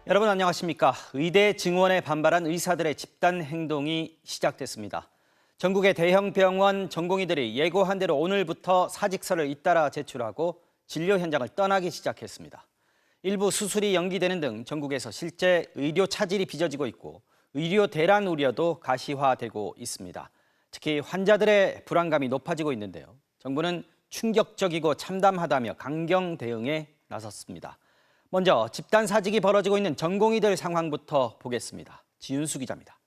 여러분 안녕하십니까? 의대 증원에 반발한 의사들의 집단 행동이 시작됐습니다. 전국의 대형 병원 전공의들이 예고한 대로 오늘부터 사직서를 잇따라 제출하고 진료 현장을 떠나기 시작했습니다. 일부 수술이 연기되는 등 전국에서 실제 의료 차질이 빚어지고 있고 의료 대란 우려도 가시화되고 있습니다. 특히 환자들의 불안감이 높아지고 있는데요. 정부는 충격적이고 참담하다며 강경 대응에 나섰습니다. 먼저 집단 사직이 벌어지고 있는 전공의들 상황부터 보겠습니다. 지윤수 기자입니다.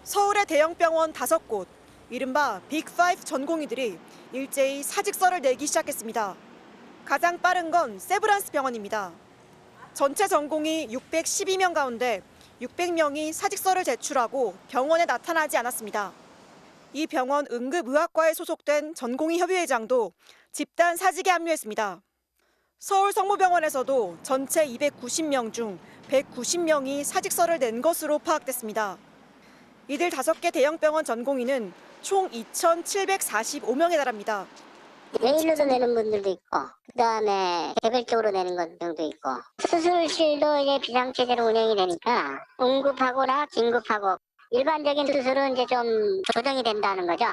서울의 대형 병원 5곳, 이른바 빅5 전공의들이 일제히 사직서를 내기 시작했습니다. 가장 빠른 건 세브란스 병원입니다. 전체 전공의 612명 가운데 600명이 사직서를 제출하고 병원에 나타나지 않았습니다. 이 병원 응급의학과에 소속된 전공의 협의회장도 집단 사직에 합류했습니다. 서울 성모병원에서도 전체 290명 중 190명이 사직서를 낸 것으로 파악됐습니다. 이들 5개 대형병원 전공의는 총 2,745명에 달합니다. 메일로도 내는 분들도 있고, 그다음에 개별적으로 내는 것들도 있고, 수술실도 이제 비상체제로 운영이 되니까 응급하거나 긴급하고 일반적인 수술은 이제 좀 조정이 된다는 거죠.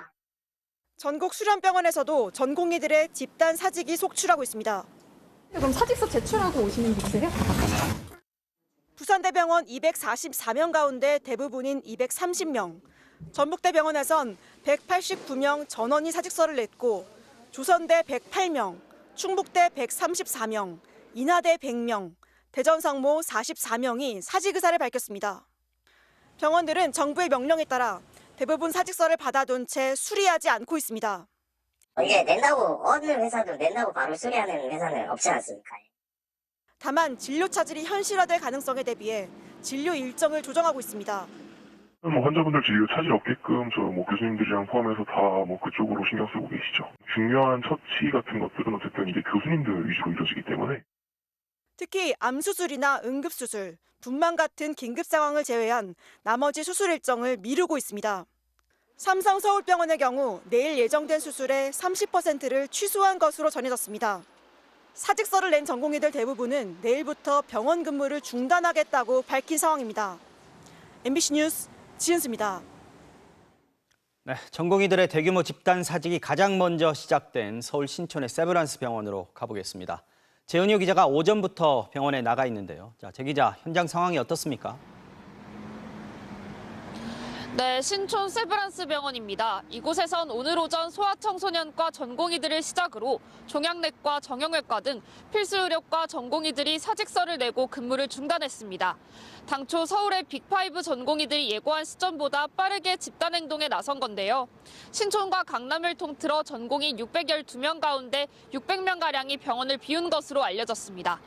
전국 수련병원에서도 전공의들의 집단 사직이 속출하고 있습니다. 그럼 사직서 제출하고 오시는 분이세요? 부산대병원 244명 가운데 대부분인 230명, 전북대병원에선 189명 전원이 사직서를 냈고 조선대 108명, 충북대 134명, 인하대 100명, 대전성모 44명이 사직 의사를 밝혔습니다. 병원들은 정부의 명령에 따라 대부분 사직서를 받아둔 채 수리하지 않고 있습니다. 이제 낸다고 어느 회사도 낸다고 바로 수리하는 회사는 없지 않습니까? 다만 진료 차질이 현실화될 가능성에 대비해 진료 일정을 조정하고 있습니다. 환자분들 진료 차질 없게끔 교수님들이랑 포함해서 다 그쪽으로 신경 쓰고 계시죠. 중요한 처치 같은 것들은 어쨌든 이제 교수님들 위주로 이루어지기 때문에. 특히 암 수술이나 응급 수술, 분만 같은 긴급 상황을 제외한 나머지 수술 일정을 미루고 있습니다. 삼성 서울병원의 경우 내일 예정된 수술의 30%를 취소한 것으로 전해졌습니다. 사직서를 낸 전공의들 대부분은 내일부터 병원 근무를 중단하겠다고 밝힌 상황입니다. MBC 뉴스 지은수입니다. 네, 전공의들의 대규모 집단 사직이 가장 먼저 시작된 서울 신촌의 세브란스 병원으로 가보겠습니다. 재은유 기자가 오전부터 병원에 나가 있는데요. 자, 재 기자, 현장 상황이 어떻습니까? 네, 신촌 세브란스 병원입니다. 이곳에선 오늘 오전 소아청소년과 전공의들을 시작으로 종양내과, 정형외과 등 필수 의료과 전공의들이 사직서를 내고 근무를 중단했습니다. 당초 서울의 빅5 전공의들이 예고한 시점보다 빠르게 집단 행동에 나선 건데요. 신촌과 강남을 통틀어 전공의 612명 가운데 600명가량이 병원을 비운 것으로 알려졌습니다.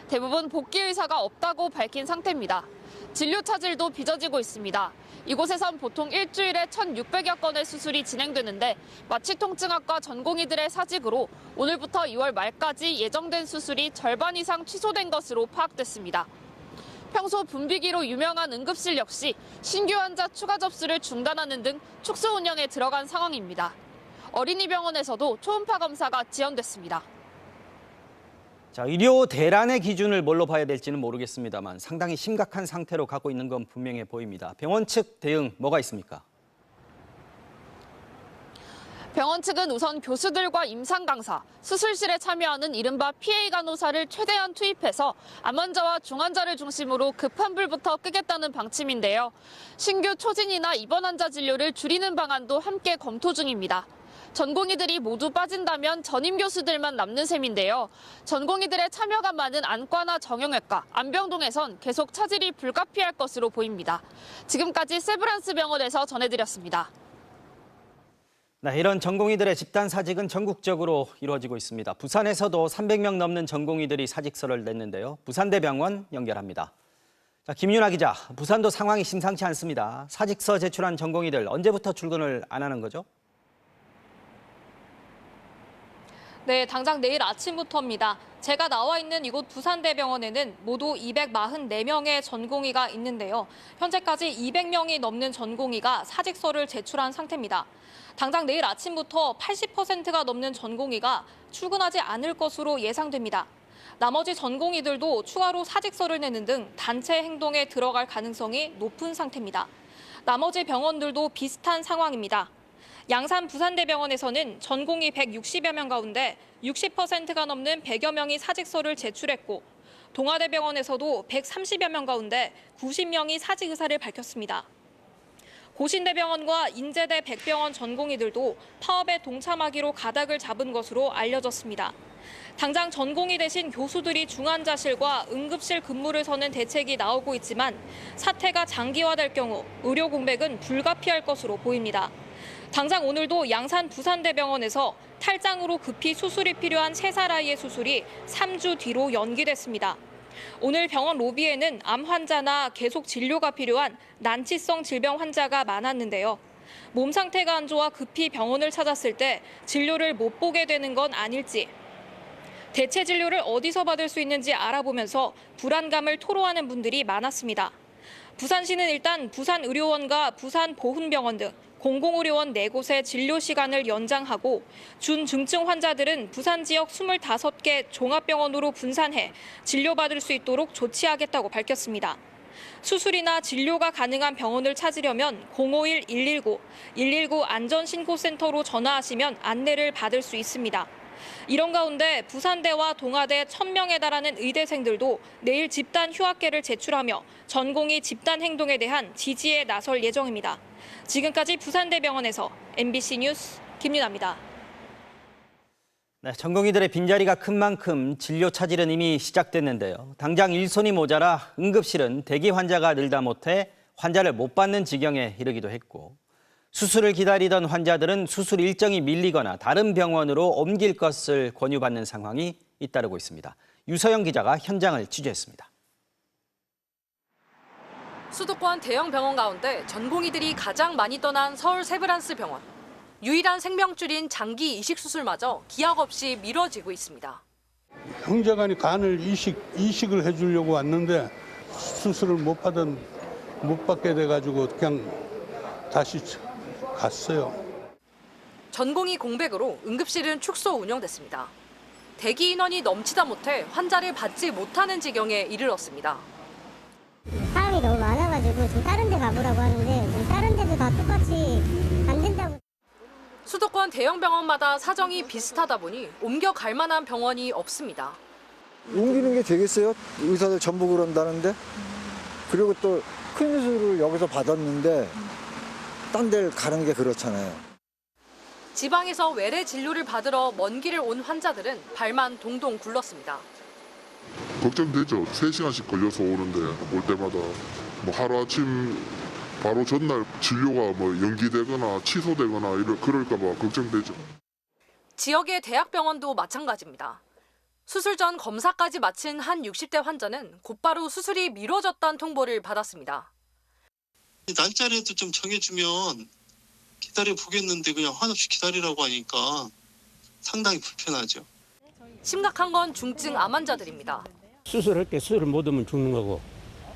대부분 복귀 의사가 없다고 밝힌 상태입니다. 진료 차질도 빚어지고 있습니다. 이곳에선 보통 일주일에 1,600여 건의 수술이 진행되는데 마취통증학과 전공의들의 사직으로 오늘부터 2월 말까지 예정된 수술이 절반 이상 취소된 것으로 파악됐습니다. 평소 분비기로 유명한 응급실 역시 신규 환자 추가 접수를 중단하는 등 축소 운영에 들어간 상황입니다. 어린이병원에서도 초음파 검사가 지연됐습니다. 자, 의료 대란의 기준을 뭘로 봐야 될지는 모르겠습니다만 상당히 심각한 상태로 가고 있는 건 분명해 보입니다. 병원 측 대응 뭐가 있습니까? 병원 측은 우선 교수들과 임상 강사, 수술실에 참여하는 이른바 PA 간호사를 최대한 투입해서 암 환자와 중환자를 중심으로 급한 불부터 끄겠다는 방침인데요. 신규 초진이나 입원 환자 진료를 줄이는 방안도 함께 검토 중입니다. 전공의들이 모두 빠진다면 전임 교수들만 남는 셈인데요. 전공의들의 참여가 많은 안과나 정형외과, 안병동에선 계속 차질이 불가피할 것으로 보입니다. 지금까지 세브란스 병원에서 전해드렸습니다. 네, 이런 전공의들의 집단 사직은 전국적으로 이루어지고 있습니다. 부산에서도 300명 넘는 전공의들이 사직서를 냈는데요. 부산대병원 연결합니다. 자, 김윤아 기자, 부산도 상황이 심상치 않습니다. 사직서 제출한 전공의들 언제부터 출근을 안 하는 거죠? 네, 당장 내일 아침부터입니다. 제가 나와 있는 이곳 부산대병원에는 모두 244명의 전공의가 있는데요. 현재까지 200명이 넘는 전공의가 사직서를 제출한 상태입니다. 당장 내일 아침부터 80%가 넘는 전공의가 출근하지 않을 것으로 예상됩니다. 나머지 전공의들도 추가로 사직서를 내는 등 단체 행동에 들어갈 가능성이 높은 상태입니다. 나머지 병원들도 비슷한 상황입니다. 양산 부산대병원에서는 전공의 160여 명 가운데 60%가 넘는 100여 명이 사직서를 제출했고, 동아대병원에서도 130여 명 가운데 90명이 사직 의사를 밝혔습니다. 고신대병원과 인제대 백병원 전공의들도 파업에 동참하기로 가닥을 잡은 것으로 알려졌습니다. 당장 전공의 대신 교수들이 중환자실과 응급실 근무를 서는 대책이 나오고 있지만 사태가 장기화될 경우 의료 공백은 불가피할 것으로 보입니다. 당장 오늘도 양산 부산대병원에서 탈장으로 급히 수술이 필요한 3살 아이의 수술이 3주 뒤로 연기됐습니다. 오늘 병원 로비에는 암 환자나 계속 진료가 필요한 난치성 질병 환자가 많았는데요. 몸 상태가 안 좋아 급히 병원을 찾았을 때 진료를 못 보게 되는 건 아닐지, 대체 진료를 어디서 받을 수 있는지 알아보면서 불안감을 토로하는 분들이 많았습니다. 부산시는 일단 부산의료원과 부산보훈병원 등 공공의료원 4곳의 진료 시간을 연장하고 준중증 환자들은 부산 지역 25개 종합병원으로 분산해 진료받을 수 있도록 조치하겠다고 밝혔습니다. 수술이나 진료가 가능한 병원을 찾으려면 051-119, 119 안전신고센터로 전화하시면 안내를 받을 수 있습니다. 이런 가운데 부산대와 동아대 1000명에 달하는 의대생들도 내일 집단 휴학계를 제출하며 전공의 집단 행동에 대한 지지에 나설 예정입니다. 지금까지 부산대병원에서 MBC 뉴스 김윤아입니다. 네, 전공의들의 빈자리가 큰 만큼 진료 차질은 이미 시작됐는데요. 당장 일손이 모자라 응급실은 대기 환자가 늘다 못해 환자를 못 받는 지경에 이르기도 했고, 수술을 기다리던 환자들은 수술 일정이 밀리거나 다른 병원으로 옮길 것을 권유받는 상황이 잇따르고 있습니다. 유서영 기자가 현장을 취재했습니다. 수도권 대형 병원 가운데 전공의들이 가장 많이 떠난 서울 세브란스 병원. 유일한 생명줄인 장기 이식 수술마저 기약 없이 미뤄지고 있습니다. 형제간이 간을 이식을 해주려고 왔는데 수술을 못 받게 돼가지고 그냥 다시 갔어요. 전공의 공백으로 응급실은 축소 운영됐습니다. 대기 인원이 넘치다 못해 환자를 받지 못하는 지경에 이르렀습니다. 사람이 너무 많아가지고 지금 다른 데 가보라고 하는데 지금 다른 데도 다 똑같이 안 된다고. 수도권 대형 병원마다 사정이 비슷하다 보니 옮겨갈 만한 병원이 없습니다. 옮기는 게 되겠어요? 의사들 전부 그런다는데. 그리고 또 큰 수술을 여기서 받았는데 딴 데를 가는 게 그렇잖아요. 지방에서 외래 진료를 받으러 먼 길을 온 환자들은 발만 동동 굴렀습니다. 걱정되죠. 3시간씩 걸려서 오는데 올 때마다 뭐 하루아침 바로 전날 진료가 뭐 연기되거나 취소되거나 그럴까 봐 걱정되죠. 지역의 대학병원도 마찬가지입니다. 수술 전 검사까지 마친 한 60대 환자는 곧바로 수술이 미뤄졌다는 통보를 받았습니다. 날짜라도 좀 정해주면 기다려보겠는데 그냥 한없이 기다리라고 하니까 상당히 불편하죠. 심각한 건 중증 암 환자들입니다. 수술할 때 수술을 못 하면 죽는 거고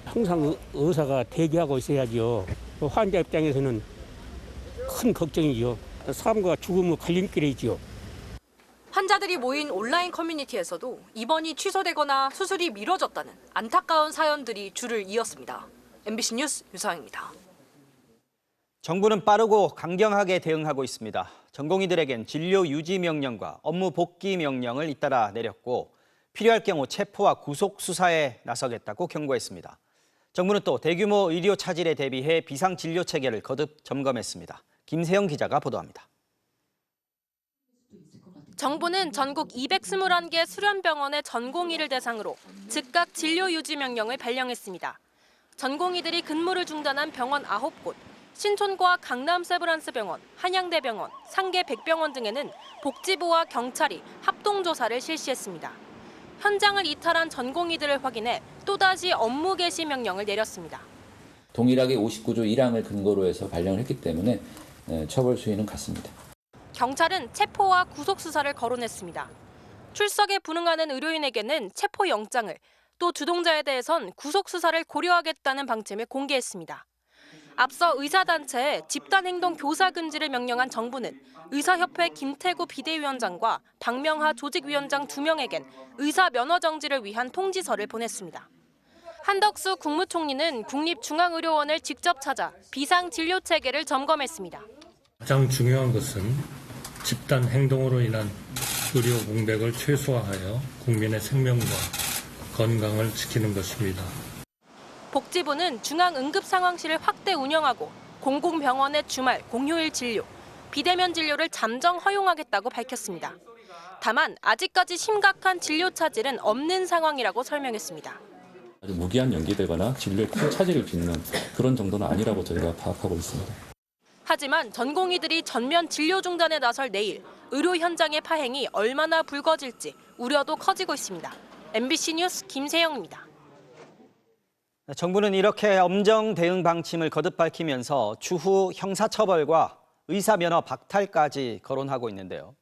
항상 의사가 대기하고 있어야죠. 환자 입장에서는 큰 걱정이죠. 삶과 죽음의 갈림길이죠. 환자들이 모인 온라인 커뮤니티에서도 입원이 취소되거나 수술이 미뤄졌다는 안타까운 사연들이 줄을 이었습니다. MBC 뉴스 유서영입니다. 정부는 빠르고 강경하게 대응하고 있습니다. 전공의들에겐 진료 유지 명령과 업무 복귀 명령을 잇따라 내렸고, 필요할 경우 체포와 구속 수사에 나서겠다고 경고했습니다. 정부는 또 대규모 의료 차질에 대비해 비상 진료 체계를 거듭 점검했습니다. 김세영 기자가 보도합니다. 정부는 전국 221개 수련병원의 전공의를 대상으로 즉각 진료 유지 명령을 발령했습니다. 전공의들이 근무를 중단한 병원 9곳, 신촌과 강남 세브란스병원, 한양대병원, 상계 백병원 등에는 복지부와 경찰이 합동조사를 실시했습니다. 현장을 이탈한 전공의들을 확인해 또다시 업무 개시 명령을 내렸습니다. 동일하게 59조 1항을 근거로 해서 발령을 했기 때문에 처벌 수위는 같습니다. 경찰은 체포와 구속 수사를 거론했습니다. 출석에 불응하는 의료인에게는 체포 영장을, 또 주동자에 대해선 구속 수사를 고려하겠다는 방침을 공개했습니다. 앞서 의사단체에 집단행동 교사 금지를 명령한 정부는 의사협회 김태구 비대위원장과 박명하 조직위원장 2명에겐 의사 면허 정지를 위한 통지서를 보냈습니다. 한덕수 국무총리는 국립중앙의료원을 직접 찾아 비상진료체계를 점검했습니다. 가장 중요한 것은 집단 행동으로 인한 의료 공백을 최소화하여 국민의 생명과 건강을 지키는 것입니다. 복지부는 중앙응급상황실을 확대 운영하고 공공병원의 주말, 공휴일 진료, 비대면 진료를 잠정 허용하겠다고 밝혔습니다. 다만 아직까지 심각한 진료 차질은 없는 상황이라고 설명했습니다. 아주 무기한 연기되거나 진료에 큰 차질을 빚는 그런 정도는 아니라고 저희가 파악하고 있습니다. 하지만 전공의들이 전면 진료 중단에 나설 내일 의료 현장의 파행이 얼마나 불거질지 우려도 커지고 있습니다. MBC 뉴스 김세영입니다. 정부는 이렇게 엄정 대응 방침을 거듭 밝히면서 추후 형사처벌과 의사면허 박탈까지 거론하고 있는데요.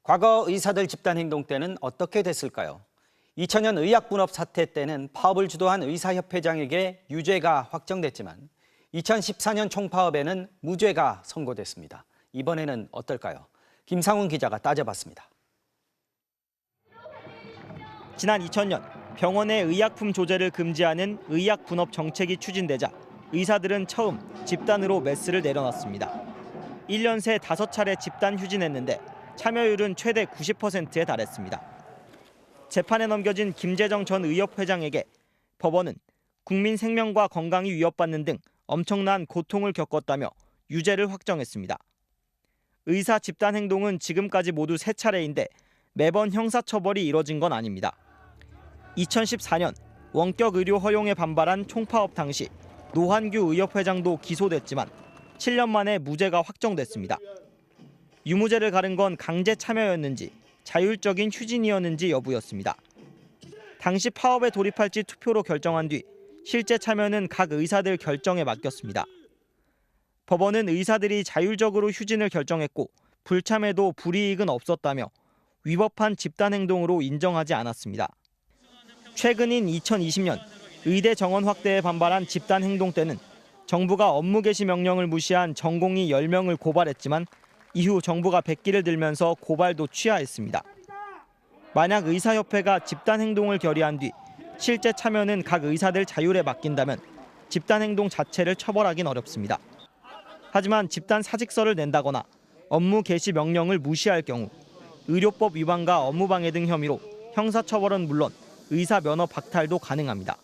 과거 의사들 집단행동 때는 어떻게 됐을까요? 2000년 의약분업 사태 때는 파업을 주도한 의사협회장에게 유죄가 확정됐지만 2014년 총파업에는 무죄가 선고됐습니다. 이번에는 어떨까요? 김상훈 기자가 따져봤습니다. 지난 2000년 병원의 의약품 조제를 금지하는 의약분업 정책이 추진되자 의사들은 처음 집단으로 메스를 내려놨습니다. 1년 새 5차례 집단 휴진했는데 참여율은 최대 90%에 달했습니다. 재판에 넘겨진 김재정 전 의협회장에게 법원은 국민 생명과 건강이 위협받는 등 엄청난 고통을 겪었다며 유죄를 확정했습니다. 의사 집단 행동은 지금까지 모두 3차례인데 매번 형사처벌이 이뤄진 건 아닙니다. 2014년 원격 의료 허용에 반발한 총파업 당시 노한규 의협회장도 기소됐지만 7년 만에 무죄가 확정됐습니다. 유무죄를 가른 건 강제 참여였는지 자율적인 휴진이었는지 여부였습니다. 당시 파업에 돌입할지 투표로 결정한 뒤 실제 참여는 각 의사들 결정에 맡겼습니다. 법원은 의사들이 자율적으로 휴진을 결정했고 불참해도 불이익은 없었다며 위법한 집단 행동으로 인정하지 않았습니다. 최근인 2020년 의대 정원 확대에 반발한 집단 행동 때는 정부가 업무 개시 명령을 무시한 전공의 10명을 고발했지만 이후 정부가 백기를 들면서 고발도 취하했습니다. 만약 의사협회가 집단 행동을 결의한 뒤 실제 참여는 각 의사들 자율에 맡긴다면 집단 행동 자체를 처벌하긴 어렵습니다. 하지만 집단 사직서를 낸다거나 업무 개시 명령을 무시할 경우 의료법 위반과 업무방해 등 혐의로 형사처벌은 물론 의사 면허 박탈도 가능합니다.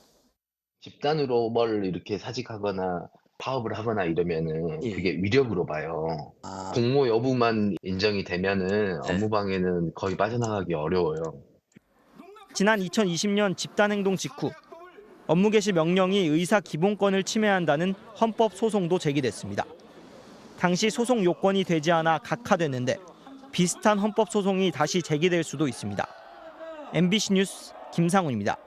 집단으로 뭘 이렇게 사직하거나 파업을 하거나 이러면은 그게 위력으로 봐요. 공모 여부만 인정이 되면은 업무방해는 거의 빠져나가기 어려워요. 지난 2020년 집단행동 직후 업무 개시 명령이 의사 기본권을 침해한다는 헌법 소송도 제기됐습니다. 당시 소송 요건이 되지 않아 각하됐는데 비슷한 헌법 소송이 다시 제기될 수도 있습니다. MBC 뉴스 김상훈입니다.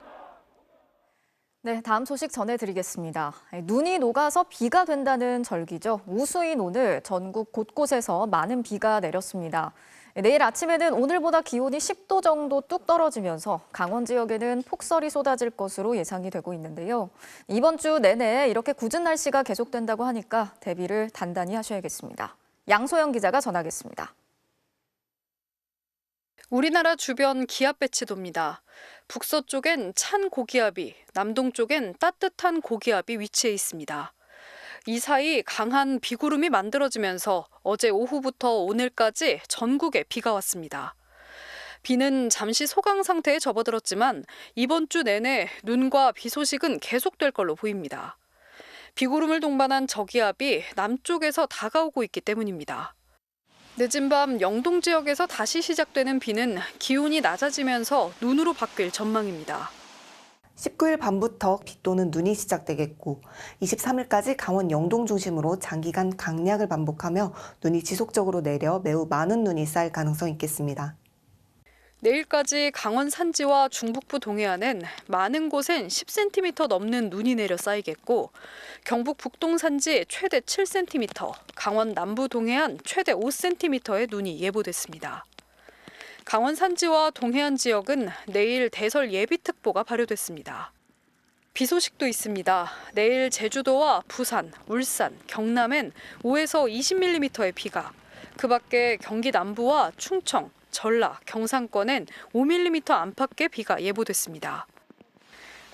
네, 다음 소식 전해드리겠습니다. 눈이 녹아서 비가 된다는 절기죠. 우수인 오늘 전국 곳곳에서 많은 비가 내렸습니다. 내일 아침에는 오늘보다 기온이 10도 정도 뚝 떨어지면서 강원 지역에는 폭설이 쏟아질 것으로 예상이 되고 있는데요. 이번 주 내내 이렇게 굳은 날씨가 계속된다고 하니까 대비를 단단히 하셔야겠습니다. 양소영 기자가 전하겠습니다. 우리나라 주변 기압 배치도입니다. 북서쪽엔 찬 고기압이, 남동쪽엔 따뜻한 고기압이 위치해 있습니다. 이 사이 강한 비구름이 만들어지면서 어제 오후부터 오늘까지 전국에 비가 왔습니다. 비는 잠시 소강 상태에 접어들었지만 이번 주 내내 눈과 비 소식은 계속될 걸로 보입니다. 비구름을 동반한 저기압이 남쪽에서 다가오고 있기 때문입니다. 늦은 밤 영동 지역에서 다시 시작되는 비는 기온이 낮아지면서 눈으로 바뀔 전망입니다. 19일 밤부터 비 또는 눈이 시작되겠고 23일까지 강원 영동 중심으로 장기간 강약을 반복하며 눈이 지속적으로 내려 매우 많은 눈이 쌓일 가능성이 있겠습니다. 내일까지 강원 산지와 중북부 동해안은 많은 곳엔 10cm 넘는 눈이 내려 쌓이겠고 경북 북동 산지 최대 7cm, 강원 남부 동해안 최대 5cm의 눈이 예보됐습니다. 강원 산지와 동해안 지역은 내일 대설 예비특보가 발효됐습니다. 비 소식도 있습니다. 내일 제주도와 부산, 울산, 경남엔 5에서 20mm의 비가, 그 밖에 경기 남부와 충청, 전라, 경상권엔 5mm 안팎의 비가 예보됐습니다.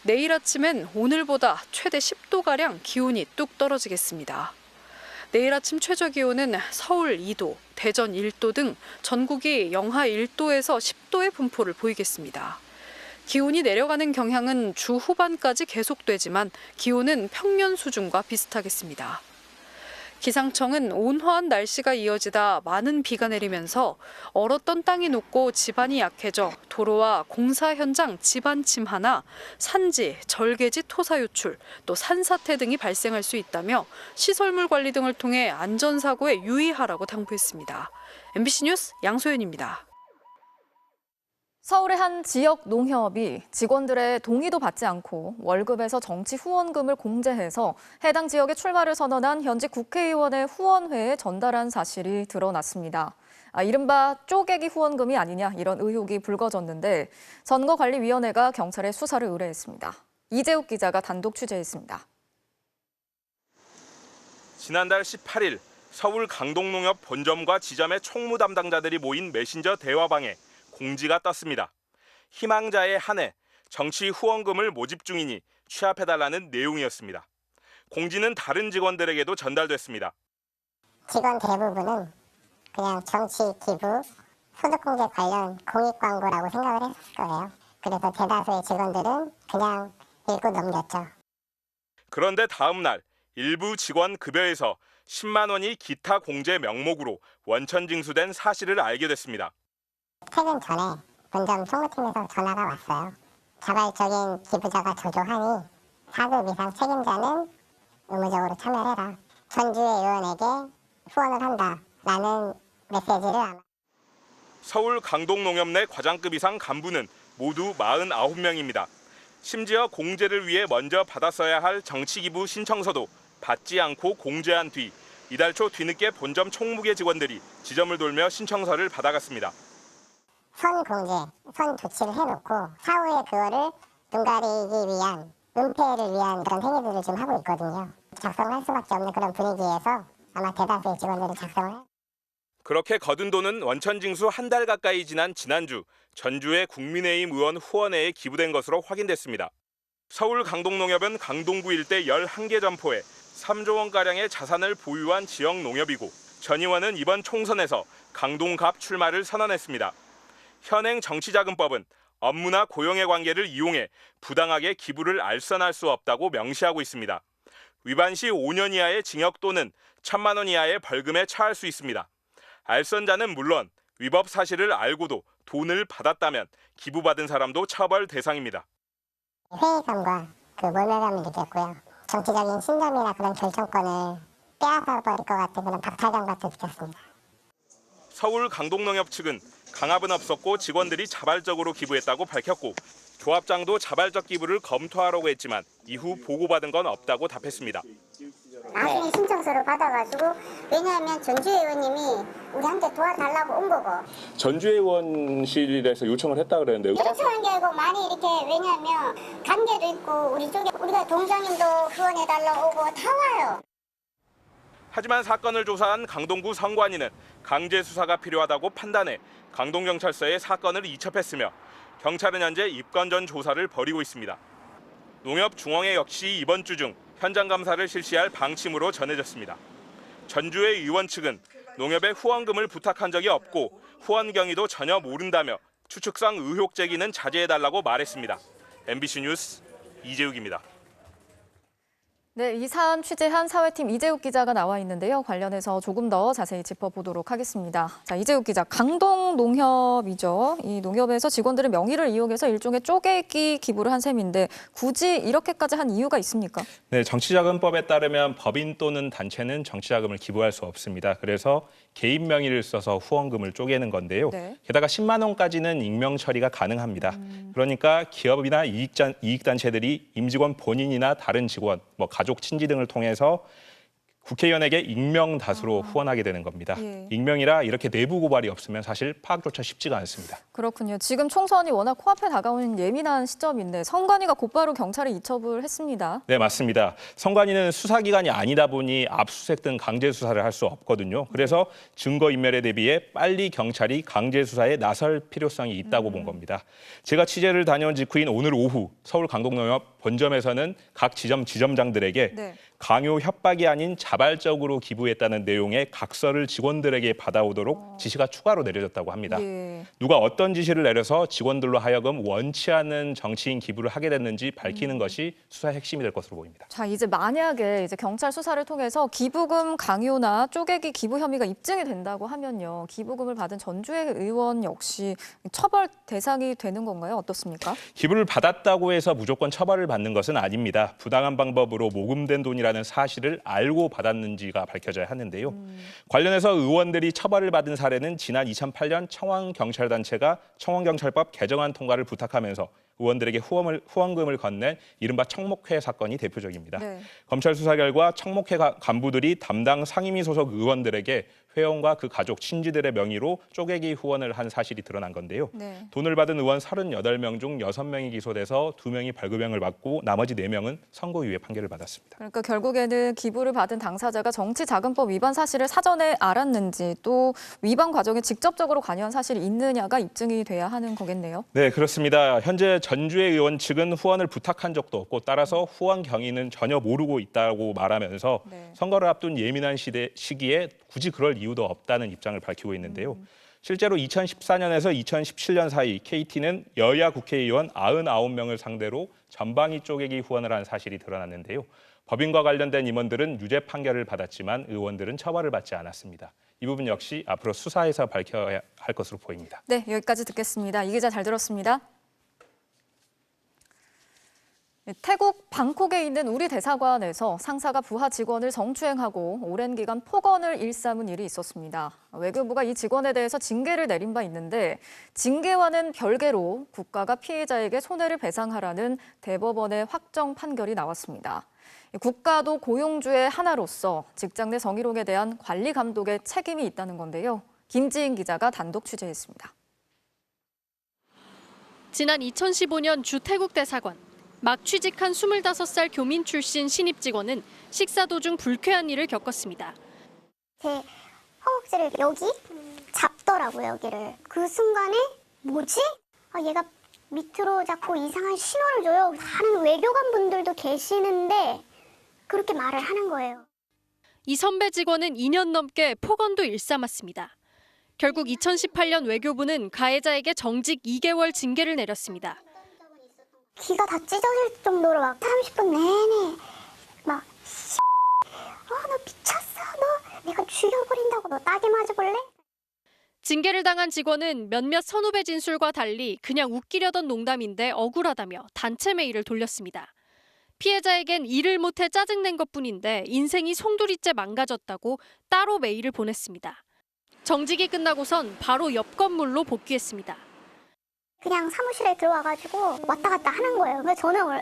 내일 아침엔 오늘보다 최대 10도가량 기온이 뚝 떨어지겠습니다. 내일 아침 최저 기온은 서울 2도, 대전 1도 등 전국이 영하 1도에서 10도의 분포를 보이겠습니다. 기온이 내려가는 경향은 주 후반까지 계속되지만 기온은 평년 수준과 비슷하겠습니다. 기상청은 온화한 날씨가 이어지다 많은 비가 내리면서 얼었던 땅이 녹고 지반이 약해져 도로와 공사 현장 지반 침하나 산지, 절개지 토사 유출, 또 산사태 등이 발생할 수 있다며 시설물 관리 등을 통해 안전사고에 유의하라고 당부했습니다. MBC 뉴스 양소연입니다. 서울의 한 지역 농협이 직원들의 동의도 받지 않고 월급에서 정치 후원금을 공제해서 해당 지역의 출마를 선언한 현직 국회의원의 후원회에 전달한 사실이 드러났습니다. 이른바 쪼개기 후원금이 아니냐 이런 의혹이 불거졌는데 선거관리위원회가 경찰에 수사를 의뢰했습니다. 이재욱 기자가 단독 취재했습니다. 지난달 18일 서울 강동농협 본점과 지점의 총무 담당자들이 모인 메신저 대화방에 공지가 떴습니다. 희망자에 한해 정치 후원금을 모집 중이니 취합해달라는 내용이었습니다. 공지는 다른 직원들에게도 전달됐습니다. 직원 대부분은 그냥 정치 기부, 소득공제 관련 공익 광고라고 생각을 했을 거예요. 그래서 대다수의 직원들은 그냥 읽고 넘겼죠. 그런데 다음 날 일부 직원 급여에서 10만 원이 기타 공제 명목으로 원천 징수된 사실을 알게 됐습니다. 퇴근 전에 본점 총무팀에서 전화가 왔어요. 자발적인 기부자가 조조하니 4급 이상 책임자는 의무적으로 참여해라. 전주의 의원에게 후원을 한다라는 메시지를 서울 강동농협 내 과장급 이상 간부는 모두 49명입니다. 심지어 공제를 위해 먼저 받았어야 할 정치기부 신청서도 받지 않고 공제한 뒤 이달 초 뒤늦게 본점 총무계 직원들이 지점을 돌며 신청서를 받아갔습니다. 선공제, 선조치를 해놓고 사후에 그거를 눈 가리기 위한, 은폐를 위한 그런 행위들을 지금 하고 있거든요. 작성할 수밖에 없는 그런 분위기에서 아마 대다수의 직원들이 작성을 해요. 그렇게 거둔 돈은 원천 징수 한 달 가까이 지난 지난주 전주의 국민의힘 의원 후원회에 기부된 것으로 확인됐습니다. 서울 강동농협은 강동구 일대 11개 점포에 3조 원가량의 자산을 보유한 지역 농협이고 전 의원은 이번 총선에서 강동갑 출마를 선언했습니다. 현행 정치자금법은 업무나 고용의 관계를 이용해 부당하게 기부를 알선할 수 없다고 명시하고 있습니다. 위반 시 5년 이하의 징역 또는 1,000만 원 이하의 벌금에 처할 수 있습니다. 알선자는 물론 위법 사실을 알고도 돈을 받았다면 기부받은 사람도 처벌 대상입니다. 회의감과 몰매감을 느꼈고요. 정치적인 신념이나 그런 결정권을 빼앗아버릴 것 같은 그런 박탈감 같은 느꼈습니다. 서울 강동농협 측은 강압은 없었고 직원들이 자발적으로 기부했다고 밝혔고 조합장도 자발적 기부를 검토하라고 했지만 이후 보고받은 건 없다고 답했습니다. 나중에 신청서를 받아가지고 왜냐하면 전주 의원님이 우리한테 도와달라고 온 거고 전주의원실에서 요청을 했다 그랬는데 요청한 게 아니고 많이 이렇게 왜냐하면 관계도 있고 우리 쪽에 우리가 동장님도 후원해달라고 오고 다 와요. 하지만 사건을 조사한 강동구 선관위는 강제 수사가 필요하다고 판단해 강동경찰서에 사건을 이첩했으며 경찰은 현재 입건 전 조사를 벌이고 있습니다. 농협중앙회 역시 이번 주 중 현장 감사를 실시할 방침으로 전해졌습니다. 전주의 의원 측은 농협에 후원금을 부탁한 적이 없고 후원 경위도 전혀 모른다며 추측성 의혹 제기는 자제해달라고 말했습니다. MBC 뉴스 이재욱입니다. 네, 이 사안 취재한 사회팀 이재욱 기자가 나와 있는데요. 관련해서 조금 더 자세히 짚어보도록 하겠습니다. 자, 이재욱 기자, 강동농협이죠. 이 농협에서 직원들의 명의를 이용해서 일종의 쪼개기 기부를 한 셈인데 굳이 이렇게까지 한 이유가 있습니까? 네, 정치자금법에 따르면 법인 또는 단체는 정치자금을 기부할 수 없습니다. 그래서 개인 명의를 써서 후원금을 쪼개는 건데요. 네. 게다가 10만 원까지는 익명 처리가 가능합니다. 그러니까 기업이나 이익단체들이 임직원 본인이나 다른 직원, 가족, 친지 등을 통해서 국회의원에게 익명 다수로 후원하게 되는 겁니다. 예. 익명이라 이렇게 내부 고발이 없으면 사실 파악조차 쉽지가 않습니다. 그렇군요. 지금 총선이 워낙 코앞에 다가오는 예민한 시점인데 성관이가 곧바로 경찰에 이첩을 했습니다. 네, 맞습니다. 선관위는 수사기관이 아니다 보니 압수수색 등 강제 수사를 할 수 없거든요. 그래서 증거인멸에 대비해 빨리 경찰이 강제 수사에 나설 필요성이 있다고 본 겁니다. 제가 취재를 다녀온 직후인 오늘 오후 서울 강동농협 본점에서는 각 지점장들에게 네. 강요 협박이 아닌 자발적으로 기부했다는 내용의 각서를 직원들에게 받아오도록 지시가 추가로 내려졌다고 합니다. 예. 누가 어떤 지시를 내려서 직원들로 하여금 원치 않는 정치인 기부를 하게 됐는지 밝히는 것이 수사의 핵심이 될 것으로 보입니다. 자, 이제 만약에 경찰 수사를 통해서 기부금 강요나 쪼개기 기부 혐의가 입증이 된다고 하면요. 기부금을 받은 전주의 의원 역시 처벌 대상이 되는 건가요? 어떻습니까? 기부를 받았다고 해서 무조건 처벌을 받는 것은 아닙니다. 부당한 방법으로 모금된 돈이라는 사실을 알고 받았는지가 밝혀져야 하는데요. 관련해서 의원들이 처벌을 받은 사례는 지난 2008년 청원경찰단체가 청원경찰법 개정안 통과를 부탁하면서 의원들에게 후원금을 건넨 이른바 청목회 사건이 대표적입니다. 네. 검찰 수사 결과 청목회 간부들이 담당 상임위 소속 의원들에게 회원과 그 가족, 친지들의 명의로 쪼개기 후원을 한 사실이 드러난 건데요. 네. 돈을 받은 의원 38명 중 6명이 기소돼서 2명이 벌금형을 받고 나머지 4명은 선고유예 판결을 받았습니다. 그러니까 결국에는 기부를 받은 당사자가 정치자금법 위반 사실을 사전에 알았는지 또 위반 과정에 직접적으로 관여한 사실이 있느냐가 입증이 돼야 하는 거겠네요. 네, 그렇습니다. 현재 전주의 의원 측은 후원을 부탁한 적도 없고 따라서 후원 경위는 전혀 모르고 있다고 말하면서 선거를 앞둔 예민한 시기에 굳이 그럴 이유도 없다는 입장을 밝히고 있는데요. 실제로 2014년에서 2017년 사이 KT는 여야 국회의원 99명을 상대로 전방위 쪼개기 후원을 한 사실이 드러났는데요. 법인과 관련된 임원들은 유죄 판결을 받았지만 의원들은 처벌을 받지 않았습니다. 이 부분 역시 앞으로 수사에서 밝혀야 할 것으로 보입니다. 네, 여기까지 듣겠습니다. 이 기자 잘 들었습니다. 태국 방콕에 있는 우리 대사관에서 상사가 부하 직원을 성추행하고 오랜 기간 폭언을 일삼은 일이 있었습니다. 외교부가 이 직원에 대해서 징계를 내린 바 있는데 징계와는 별개로 국가가 피해자에게 손해를 배상하라는 대법원의 확정 판결이 나왔습니다. 국가도 고용주의 하나로서 직장 내 성희롱에 대한 관리 감독의 책임이 있다는 건데요. 김지인 기자가 단독 취재했습니다. 지난 2015년 주 태국 대사관. 막 취직한 25살 교민 출신 신입 직원은 식사 도중 불쾌한 일을 겪었습니다. 제 허벅지를 여기 잡더라고요, 여기를. 그 순간에 뭐지? 얘가 밑으로 잡고 이상한 신호를 줘요. 하는 외교관 분들도 계시는데 그렇게 말을 하는 거예요. 이 선배 직원은 2년 넘게 폭언도 일삼았습니다. 결국 2018년 외교부는 가해자에게 정직 2개월 징계를 내렸습니다. 귀가 다 찢어질 정도로 막 30분 내내 막 너 미쳤어, 너 내가 죽여버린다고, 너 따개 맞아볼래? 징계를 당한 직원은 몇몇 선후배 진술과 달리 그냥 웃기려던 농담인데 억울하다며 단체 메일을 돌렸습니다. 피해자에겐 일을 못해 짜증낸 것뿐인데 인생이 송두리째 망가졌다고 따로 메일을 보냈습니다. 정직이 끝나고선 바로 옆 건물로 복귀했습니다. 그냥 사무실에 들어와가지고 왔다 갔다 하는 거예요. 그래서 저는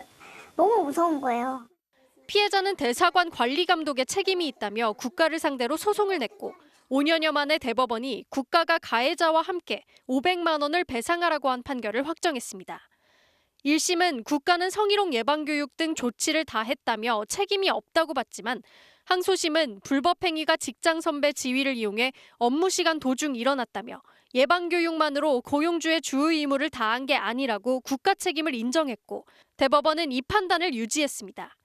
너무 무서운 거예요. 피해자는 대사관 관리 감독에 책임이 있다며 국가를 상대로 소송을 냈고 5년여 만에 대법원이 국가가 가해자와 함께 500만 원을 배상하라고 한 판결을 확정했습니다. 1심은 국가는 성희롱 예방교육 등 조치를 다 했다며 책임이 없다고 봤지만 항소심은 불법 행위가 직장 선배 지위를 이용해 업무 시간 도중 일어났다며 예방교육만으로 고용주의 주의 의무를 다한 게 아니라고 국가 책임을 인정했고 대법원은 이 판단을 유지했습니다.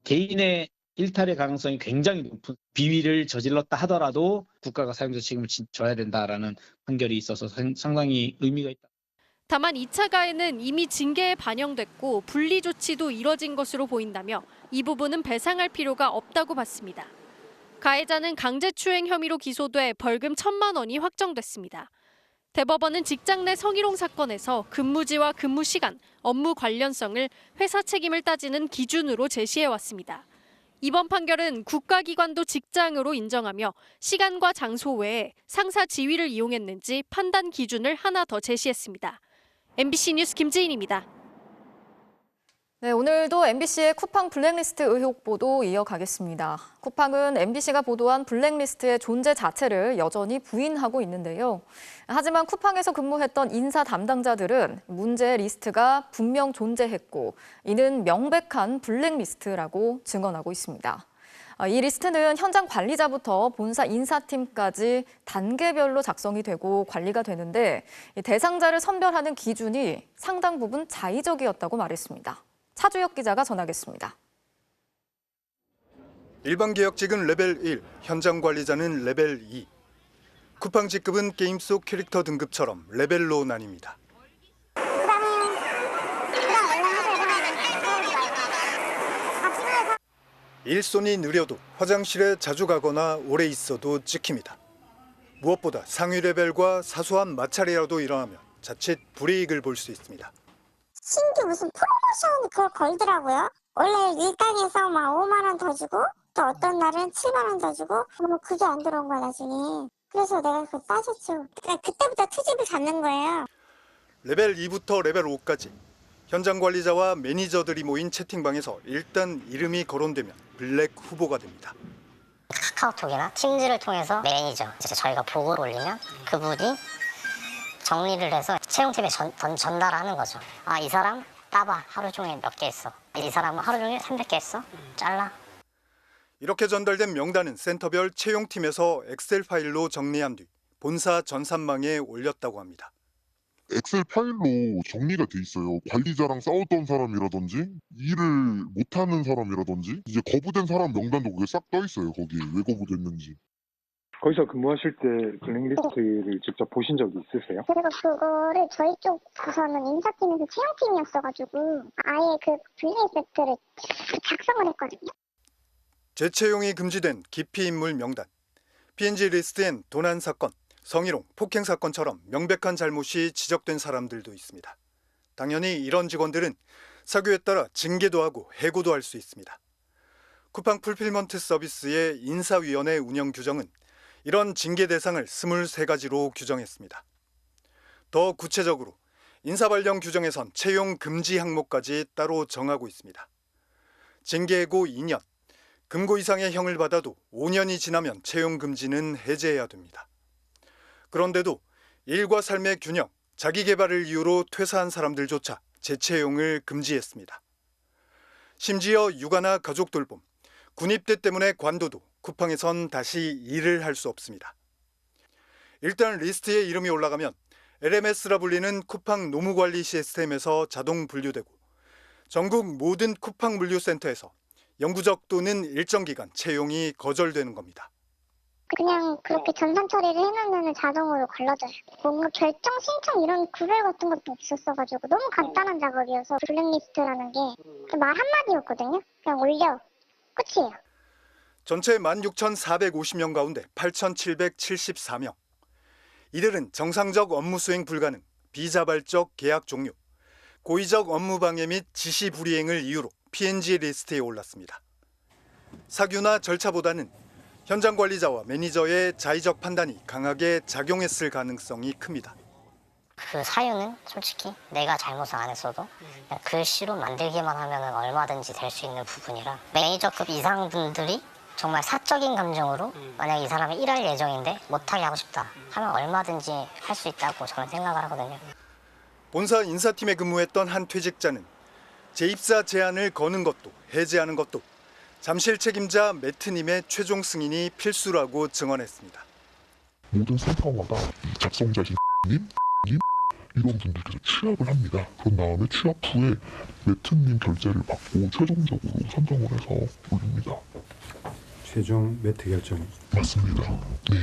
개인의 일탈의 가능성이 굉장히 높은 비위를 저질렀다 하더라도 국가가 사용자 책임을 져야 된다라는 판결이 있어서 상당히 의미가 있다. 다만 2차 가해는 이미 징계에 반영됐고 분리 조치도 이뤄진 것으로 보인다며 이 부분은 배상할 필요가 없다고 봤습니다. 가해자는 강제추행 혐의로 기소돼 벌금 1,000만 원이 확정됐습니다. 대법원은 직장 내 성희롱 사건에서 근무지와 근무 시간, 업무 관련성을 회사 책임을 따지는 기준으로 제시해왔습니다. 이번 판결은 국가기관도 직장으로 인정하며 시간과 장소 외에 상사 지위를 이용했는지 판단 기준을 하나 더 제시했습니다. MBC 뉴스 김지인입니다. 네, 오늘도 MBC의 쿠팡 블랙리스트 의혹 보도 이어가겠습니다. 쿠팡은 MBC가 보도한 블랙리스트의 존재 자체를 여전히 부인하고 있는데요. 하지만 쿠팡에서 근무했던 인사 담당자들은 문제 리스트가 분명 존재했고 이는 명백한 블랙리스트라고 증언하고 있습니다. 이 리스트는 현장 관리자부터 본사 인사팀까지 단계별로 작성이 되고 관리가 되는데 대상자를 선별하는 기준이 상당 부분 자의적이었다고 말했습니다. 차주혁 기자가 전하겠습니다. 일반 계약직은 레벨 1, 현장 관리자는 레벨 2. 쿠팡 직급은 게임 속 캐릭터 등급처럼 레벨로 나뉩니다. 일손이 느려도 화장실에 자주 가거나 오래 있어도 찍힙니다. 무엇보다 상위 레벨과 사소한 마찰이라도 일어나면 자칫 불이익을 볼 수 있습니다. 신규 무슨 프로모션 그걸 걸더라고요. 원래 일당에서 막 5만 원 더 주고 또 어떤 날은 7만 원 더 주고 그게 안 들어온 거야 나중에. 그래서 내가 그거 따졌죠. 그때부터 트집을 잡는 거예요. 레벨 2부터 레벨 5까지 현장 관리자와 매니저들이 모인 채팅방에서 일단 이름이 거론되면 블랙 후보가 됩니다. 카카오톡이나 팀즈를 통해서 매니저, 저희가 보고를 올리면 그분이 정리를 해서 채용팀에 전달하는 거죠. 아, 이 사람 따봐. 하루 종일 몇 개 했어. 이 사람은 하루 종일 300개 했어. 잘라. 이렇게 전달된 명단은 센터별 채용팀에서 엑셀 파일로 정리한 뒤 본사 전산망에 올렸다고 합니다. 엑셀 파일로 정리가 돼 있어요. 관리자랑 싸웠던 사람이라든지 일을 못하는 사람이라든지 이제 거부된 사람 명단도 그게 싹 떠 있어요. 거기 왜 거부됐는지. 거기서 근무하실 때 블랙리스트를 직접 보신 적이 있으세요? 그리고 그거를 저희 쪽 부서는 인사팀에서 채용팀이었어가지고 아예 그 블랙리스트를 작성을 했거든요. 재채용이 금지된 기피 인물 명단. PNG 리스트엔 도난 사건, 성희롱, 폭행 사건처럼 명백한 잘못이 지적된 사람들도 있습니다. 당연히 이런 직원들은 사규에 따라 징계도 하고 해고도 할 수 있습니다. 쿠팡 풀필먼트 서비스의 인사위원회 운영 규정은 이런 징계 대상을 23가지로 규정했습니다. 더 구체적으로 인사 발령 규정에선 채용 금지 항목까지 따로 정하고 있습니다. 징계해고 2년, 금고 이상의 형을 받아도 5년이 지나면 채용 금지는 해제해야 됩니다. 그런데도 일과 삶의 균형, 자기 개발을 이유로 퇴사한 사람들조차 재채용을 금지했습니다. 심지어 육아나 가족 돌봄, 군입대 때문에 관둬도 쿠팡에선 다시 일을 할 수 없습니다. 일단 리스트에 이름이 올라가면 LMS라 불리는 쿠팡 노무관리 시스템에서 자동 분류되고 전국 모든 쿠팡 물류센터에서 영구적 또는 일정 기간 채용이 거절되는 겁니다. 그냥 그렇게 전산 처리를 해놓으면 자동으로 걸러져요. 뭔가 결정 신청 이런 구별 같은 것도 없었어가지고 너무 간단한 작업이어서 블랙리스트라는 게 말 한마디였거든요. 그냥 올려. 끝이에요. 전체 16,450명 가운데 8,774명. 이들은 정상적 업무 수행 불가능, 비자발적 계약 종료, 고의적 업무 방해 및 지시 불이행을 이유로 PNG 리스트에 올랐습니다. 사규나 절차보다는 현장 관리자와 매니저의 자의적 판단이 강하게 작용했을 가능성이 큽니다. 그 사유는 솔직히 내가 잘못을 안 했어도 그냥 글씨로 만들기만 하면 얼마든지 될 수 있는 부분이라 매니저급 이상 분들이 정말 사적인 감정으로 만약 이 사람이 일할 예정인데 못하게 하고 싶다 하면 얼마든지 할 수 있다고 저는 생각을 하거든요. 본사 인사팀에 근무했던 한 퇴직자는 재입사 제안을 거는 것도 해제하는 것도 잠실 책임자 매트님의 최종 승인이 필수라고 증언했습니다. 모든 센터마다 작성자신 님 이런 분들께서 취합을 합니다. 그런 다음에 취합 후에 매트님 결재를 받고 최종적으로 선정을 해서 올립니다. 최종 매트 결정. 맞습니다. 네.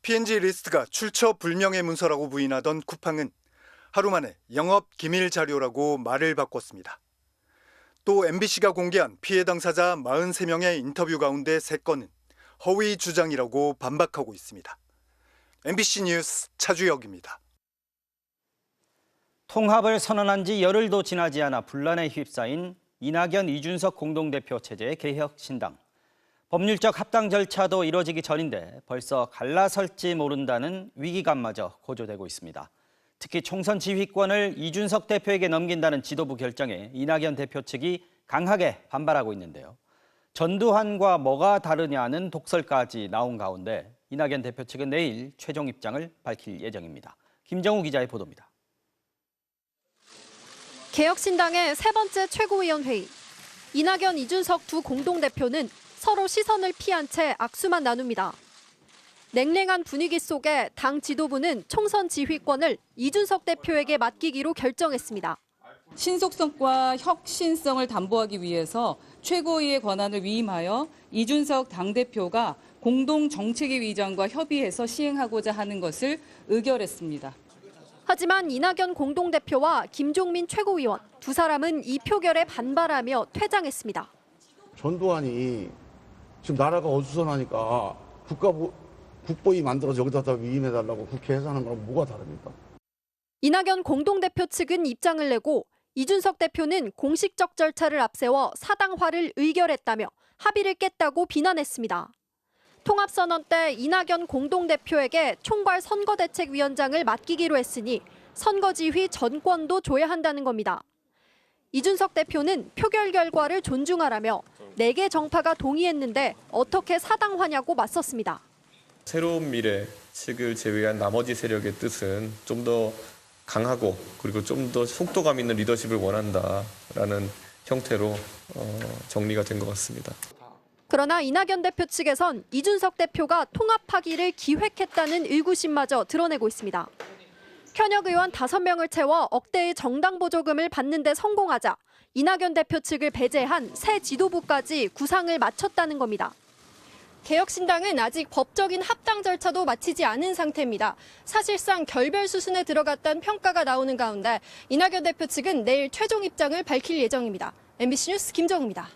PNG 리스트가 출처 불명의 문서라고 부인하던 쿠팡은 하루 만에 영업 기밀 자료라고 말을 바꿨습니다. 또 MBC가 공개한 피해 당사자 43명의 인터뷰 가운데 3건은 허위 주장이라고 반박하고 있습니다. MBC 뉴스 차주혁입니다. 통합을 선언한 지 열흘도 지나지 않아 분란에 휩싸인 이낙연, 이준석 공동대표 체제의 개혁신당. 법률적 합당 절차도 이뤄지기 전인데 벌써 갈라설지 모른다는 위기감마저 고조되고 있습니다. 특히 총선 지휘권을 이준석 대표에게 넘긴다는 지도부 결정에 이낙연 대표 측이 강하게 반발하고 있는데요. 전두환과 뭐가 다르냐는 독설까지 나온 가운데 이낙연 대표 측은 내일 최종 입장을 밝힐 예정입니다. 김정우 기자의 보도입니다. 개혁신당의 세 번째 최고위원 회의. 이낙연, 이준석 두 공동대표는 서로 시선을 피한 채 악수만 나눕니다. 냉랭한 분위기 속에 당 지도부는 총선 지휘권을 이준석 대표에게 맡기기로 결정했습니다. 신속성과 혁신성을 담보하기 위해서 최고위의 권한을 위임하여 이준석 당대표가 공동정책위 의장과 협의해서 시행하고자 하는 것을 의결했습니다. 하지만 이낙연 공동대표와 김종민 최고위원 두 사람은 이 표결에 반발하며 퇴장했습니다. 전두환이 지금 나라가 어수선하니까 국보위 만들어서 여기다 위임해달라고 국회에서 하는 거랑 뭐가 다릅니까? 이낙연 공동대표 측은 입장을 내고 이준석 대표는 공식적 절차를 앞세워 사당화를 의결했다며 합의를 깼다고 비난했습니다. 통합선언 때 이낙연 공동대표에게 총괄 선거대책위원장을 맡기기로 했으니 선거지휘 전권도 줘야 한다는 겁니다. 이준석 대표는 표결 결과를 존중하라며 4개 정파가 동의했는데 어떻게 사당화냐고 맞섰습니다. 새로운 미래 측을 제외한 나머지 세력의 뜻은 좀 더 강하고 그리고 좀 더 속도감 있는 리더십을 원한다라는 형태로 정리가 된 것 같습니다. 그러나 이낙연 대표 측에선 이준석 대표가 통합하기를 기획했다는 의구심마저 드러내고 있습니다. 현역 의원 5명을 채워 억대의 정당 보조금을 받는 데 성공하자 이낙연 대표 측을 배제한 새 지도부까지 구상을 마쳤다는 겁니다. 개혁신당은 아직 법적인 합당 절차도 마치지 않은 상태입니다. 사실상 결별 수순에 들어갔다는 평가가 나오는 가운데 이낙연 대표 측은 내일 최종 입장을 밝힐 예정입니다. MBC 뉴스 김정우입니다.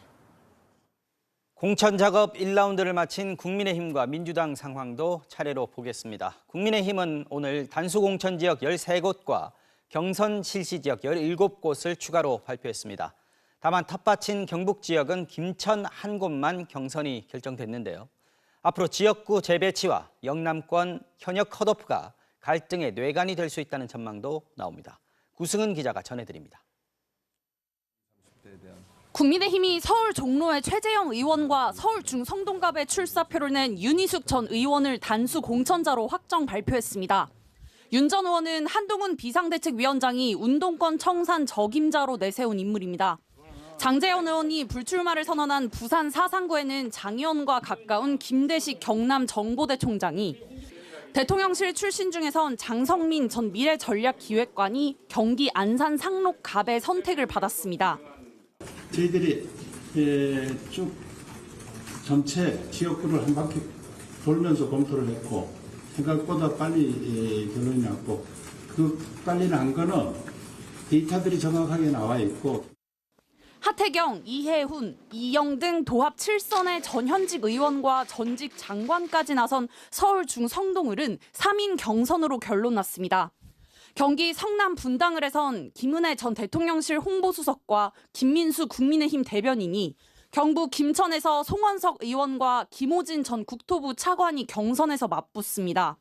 공천 작업 1라운드를 마친 국민의힘과 민주당 상황도 차례로 보겠습니다. 국민의힘은 오늘 단수 공천 지역 13곳과 경선 실시 지역 17곳을 추가로 발표했습니다. 다만 텃밭인 경북 지역은 김천 한 곳만 경선이 결정됐는데요. 앞으로 지역구 재배치와 영남권 현역 컷오프가 갈등의 뇌관이 될 수 있다는 전망도 나옵니다. 구승은 기자가 전해드립니다. 국민의힘이 서울 종로의 최재형 의원과 서울 중성동갑의 출사표를 낸 윤희숙 전 의원을 단수 공천자로 확정 발표했습니다. 윤 전 의원은 한동훈 비상대책위원장이 운동권 청산 적임자로 내세운 인물입니다. 장제원 의원이 불출마를 선언한 부산 사상구에는 장 의원과 가까운 김대식 경남 정보대총장이, 대통령실 출신 중에선 장성민 전 미래전략기획관이 경기 안산 상록갑의 선택을 받았습니다. 저희들이 쭉 전체 지역구를 한 바퀴 돌면서 검토를 했고 생각보다 빨리 결론이 났고 그 빨리 난 거는 데이터들이 정확하게 나와 있고 하태경, 이해훈, 이영 등 도합 7선의 전현직 의원과 전직 장관까지 나선 서울 중성동을은 3인 경선으로 결론났습니다. 경기 성남 분당을 해선 김은혜 전 대통령실 홍보수석과 김민수 국민의힘 대변인이, 경북 김천에서 송원석 의원과 김호진 전 국토부 차관이 경선에서 맞붙습니다.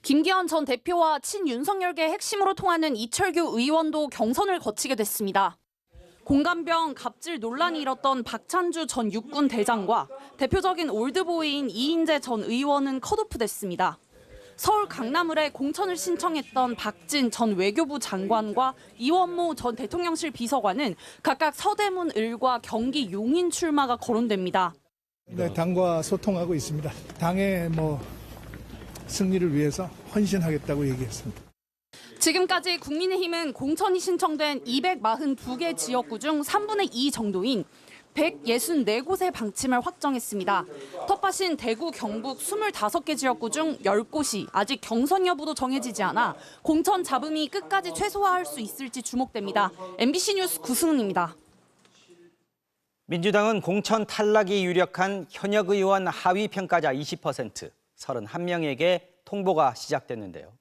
김기현 전 대표와 친윤석열계 핵심으로 통하는 이철규 의원도 경선을 거치게 됐습니다. 공감병 갑질 논란이 일었던 박찬주 전 육군 대장과 대표적인 올드보이인 이인재 전 의원은 컷오프됐습니다. 서울 강남을에 공천을 신청했던 박진 전 외교부 장관과 이원모 전 대통령실 비서관은 각각 서대문 을과 경기 용인 출마가 거론됩니다. 네, 당과 소통하고 있습니다. 당의 승리를 위해서 헌신하겠다고 얘기했습니다. 지금까지 국민의힘은 공천이 신청된 242개 지역구 중 3분의 2 정도인 164곳의 방침을 확정했습니다. 텃밭인 대구, 경북 25개 지역구 중 10곳이 아직 경선 여부도 정해지지 않아 공천 잡음이 끝까지 최소화할 수 있을지 주목됩니다. MBC 뉴스 구승은입니다. 민주당은 공천 탈락이 유력한 현역 의원 하위 평가자 20%, 31명에게 통보가 시작됐는데요.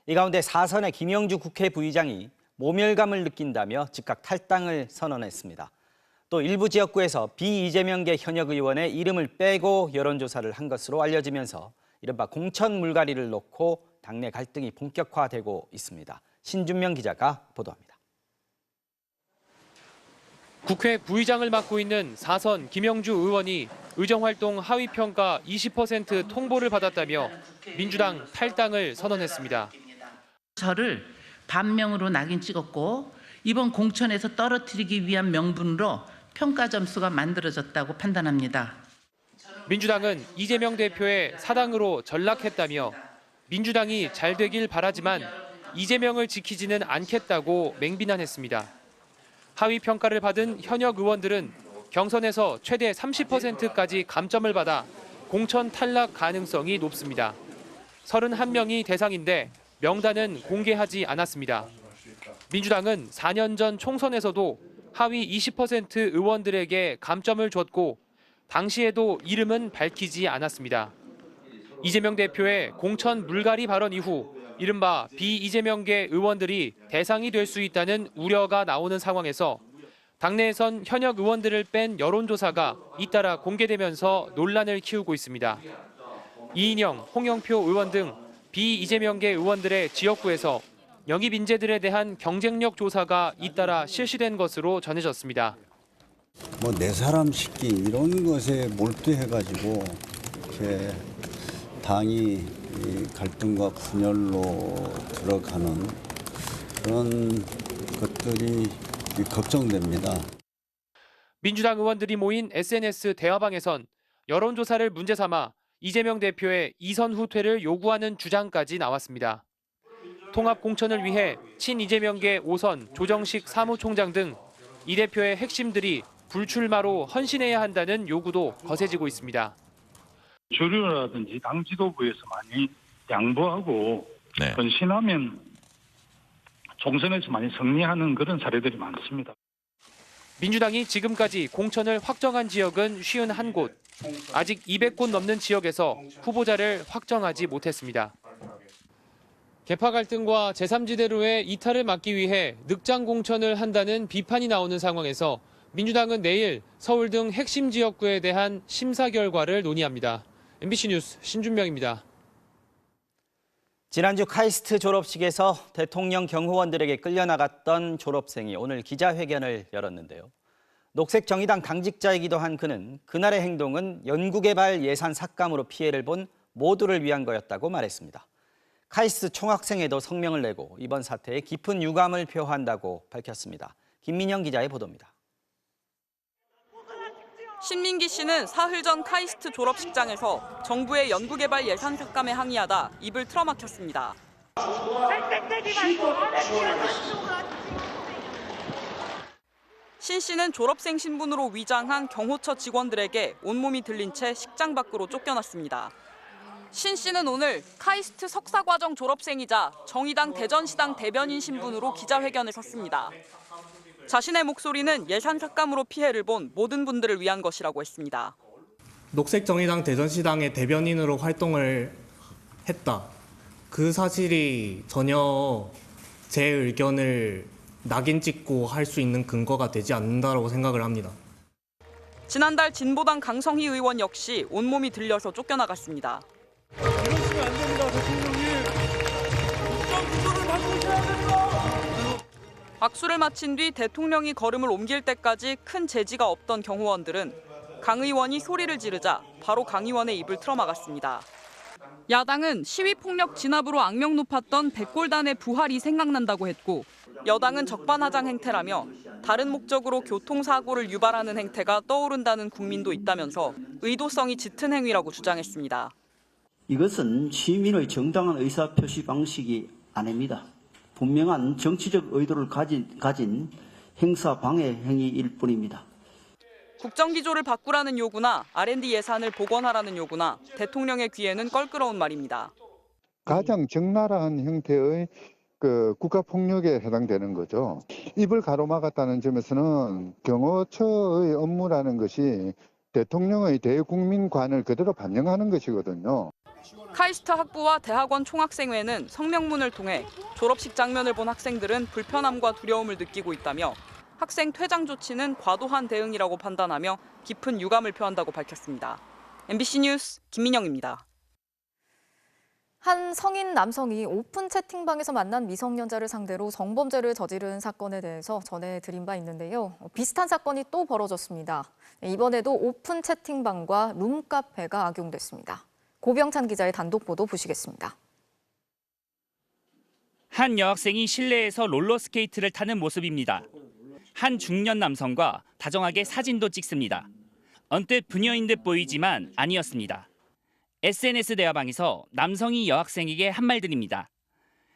이 가운데 4선의 김영주 국회 부의장이 모멸감을 느낀다며 즉각 탈당을 선언했습니다. 또 일부 지역구에서 비이재명계 현역 의원의 이름을 빼고 여론조사를 한 것으로 알려지면서 이른바 공천 물갈이를 놓고 당내 갈등이 본격화되고 있습니다. 신준명 기자가 보도합니다. 국회 부의장을 맡고 있는 4선 김영주 의원이 의정활동 하위평가 20% 통보를 받았다며 민주당 탈당을 선언했습니다. 저를 반명으로 낙인 찍었고 이번 공천에서 떨어뜨리기 위한 명분으로 평가 점수가 만들어졌다고 판단합니다. 민주당은 이재명 대표의 사당으로 전락했다며 민주당이 잘 되길 바라지만 이재명을 지키지는 않겠다고 맹비난했습니다. 하위 평가를 받은 현역 의원들은 경선에서 최대 30%까지 감점을 받아 공천 탈락 가능성이 높습니다. 31명이 대상인데 명단은 공개하지 않았습니다. 민주당은 4년 전 총선에서도 하위 20% 의원들에게 감점을 줬고 당시에도 이름은 밝히지 않았습니다. 이재명 대표의 공천 물갈이 발언 이후 이른바 비이재명계 의원들이 대상이 될 수 있다는 우려가 나오는 상황에서 당내에선 현역 의원들을 뺀 여론조사가 잇따라 공개되면서 논란을 키우고 있습니다. 이인영, 홍영표 의원 등 비이재명계 의원들의 지역구에서 영입 인재들에 대한 경쟁력 조사가 잇따라 실시된 것으로 전해졌습니다. 내 사람 시기 이런 것에 몰두해가지고 이렇게 당이 갈등과 분열로 들어가는 그런 것들이 걱정됩니다. 민주당 의원들이 모인 SNS 대화방에선 여론조사를 문제 삼아 이재명 대표의 이선 후퇴를 요구하는 주장까지 나왔습니다. 통합 공천을 위해 친이재명계 5선 조정식 사무총장 등 이 대표의 핵심들이 불출마로 헌신해야 한다는 요구도 거세지고 있습니다. 주류라든지 당 지도부에서 많이 양보하고 헌신하면 총선에서 많이 승리하는 그런 사례들이 많습니다. 민주당이 지금까지 공천을 확정한 지역은 51곳, 아직 200곳 넘는 지역에서 후보자를 확정하지 못했습니다. 개파 갈등과 제3지대로의 이탈을 막기 위해 늑장 공천을 한다는 비판이 나오는 상황에서 민주당은 내일 서울 등 핵심 지역구에 대한 심사 결과를 논의합니다. MBC 뉴스 신준명입니다. 지난주 카이스트 졸업식에서 대통령 경호원들에게 끌려나갔던 졸업생이 오늘 기자회견을 열었는데요. 녹색정의당 당직자이기도 한 그는 그날의 행동은 연구개발 예산 삭감으로 피해를 본 모두를 위한 거였다고 말했습니다. 카이스트 총학생회도 성명을 내고 이번 사태에 깊은 유감을 표한다고 밝혔습니다. 김민영 기자의 보도입니다. 신민기 씨는 사흘 전 카이스트 졸업식장에서 정부의 연구개발 예산 삭감에 항의하다 입을 틀어막혔습니다. 신 씨는 졸업생 신분으로 위장한 경호처 직원들에게 온몸이 들린 채 식장 밖으로 쫓겨났습니다. 신 씨는 오늘 카이스트 석사과정 졸업생이자 정의당 대전시당 대변인 신분으로 기자회견에 섰습니다. 자신의 목소리는 예산 삭감으로 피해를 본 모든 분들을 위한 것이라고 했습니다. 녹색정의당 대전시당의 대변인으로 활동을 했다. 그 사실이 전혀 제 의견을 낙인 찍고 할 수 있는 근거가 되지 않는다고 생각을 합니다. 지난달 진보당 강성희 의원 역시 온몸이 들려서 쫓겨나갔습니다. 이러시면 안 됩니다, 대통령님. 국정 기조를 바꾸셔야 됩니다. 악수를 마친 뒤 대통령이 걸음을 옮길 때까지 큰 제지가 없던 경호원들은 강 의원이 소리를 지르자 바로 강 의원의 입을 틀어막았습니다. 야당은 시위폭력 진압으로 악명 높았던 백골단의 부활이 생각난다고 했고 여당은 적반하장 행태라며 다른 목적으로 교통사고를 유발하는 행태가 떠오른다는 국민도 있다면서 의도성이 짙은 행위라고 주장했습니다. 이것은 시민의 정당한 의사표시 방식이 아닙니다. 분명한 정치적 의도를 가진 행사 방해 행위일 뿐입니다. 국정기조를 바꾸라는 요구나 R&D 예산을 복원하라는 요구나 대통령의 귀에는 껄끄러운 말입니다. 가장 적나라한 형태의 국가폭력에 해당되는 거죠. 입을 가로막았다는 점에서는 경호처의 업무라는 것이 대통령의 대국민관을 그대로 반영하는 것이거든요. 카이스트 학부와 대학원 총학생회는 성명문을 통해 졸업식 장면을 본 학생들은 불편함과 두려움을 느끼고 있다며 학생 퇴장 조치는 과도한 대응이라고 판단하며 깊은 유감을 표한다고 밝혔습니다. MBC 뉴스 김민영입니다. 한 성인 남성이 오픈 채팅방에서 만난 미성년자를 상대로 성범죄를 저지른 사건에 대해서 전해드린 바 있는데요. 비슷한 사건이 또 벌어졌습니다. 이번에도 오픈 채팅방과 룸카페가 악용됐습니다. 고병찬 기자의 단독 보도 보시겠습니다. 한 여학생이 실내에서 롤러스케이트를 타는 모습입니다. 한 중년 남성과 다정하게 사진도 찍습니다. 언뜻 부녀인 듯 보이지만 아니었습니다. SNS 대화방에서 남성이 여학생에게 한 말들입니다.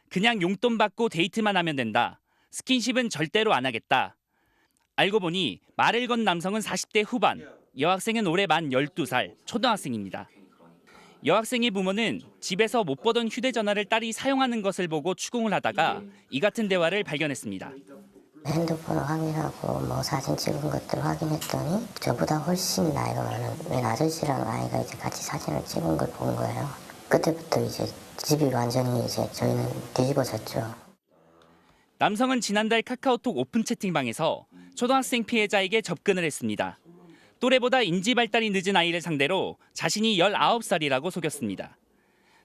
그냥 용돈 받고 데이트만 하면 된다. 스킨십은 절대로 안 하겠다. 알고 보니 말을 건 남성은 40대 후반, 여학생은 올해 만 12살, 초등학생입니다. 여학생의 부모는 집에서 못 보던 휴대전화를 딸이 사용하는 것을 보고 추궁을 하다가 이 같은 대화를 발견했습니다. 핸드폰을 확인하고 뭐 사진 찍은 것들 확인했더니 저보다 훨씬 나이가 많은 웬 아저씨랑 아이가 이제 같이 사진을 찍은 걸 본 거예요. 그때부터 이제 집이 완전히 이제 저희는 뒤집어졌죠. 남성은 지난달 카카오톡 오픈 채팅방에서 초등학생 피해자에게 접근을 했습니다. 또래보다 인지 발달이 늦은 아이를 상대로 자신이 19살이라고 속였습니다.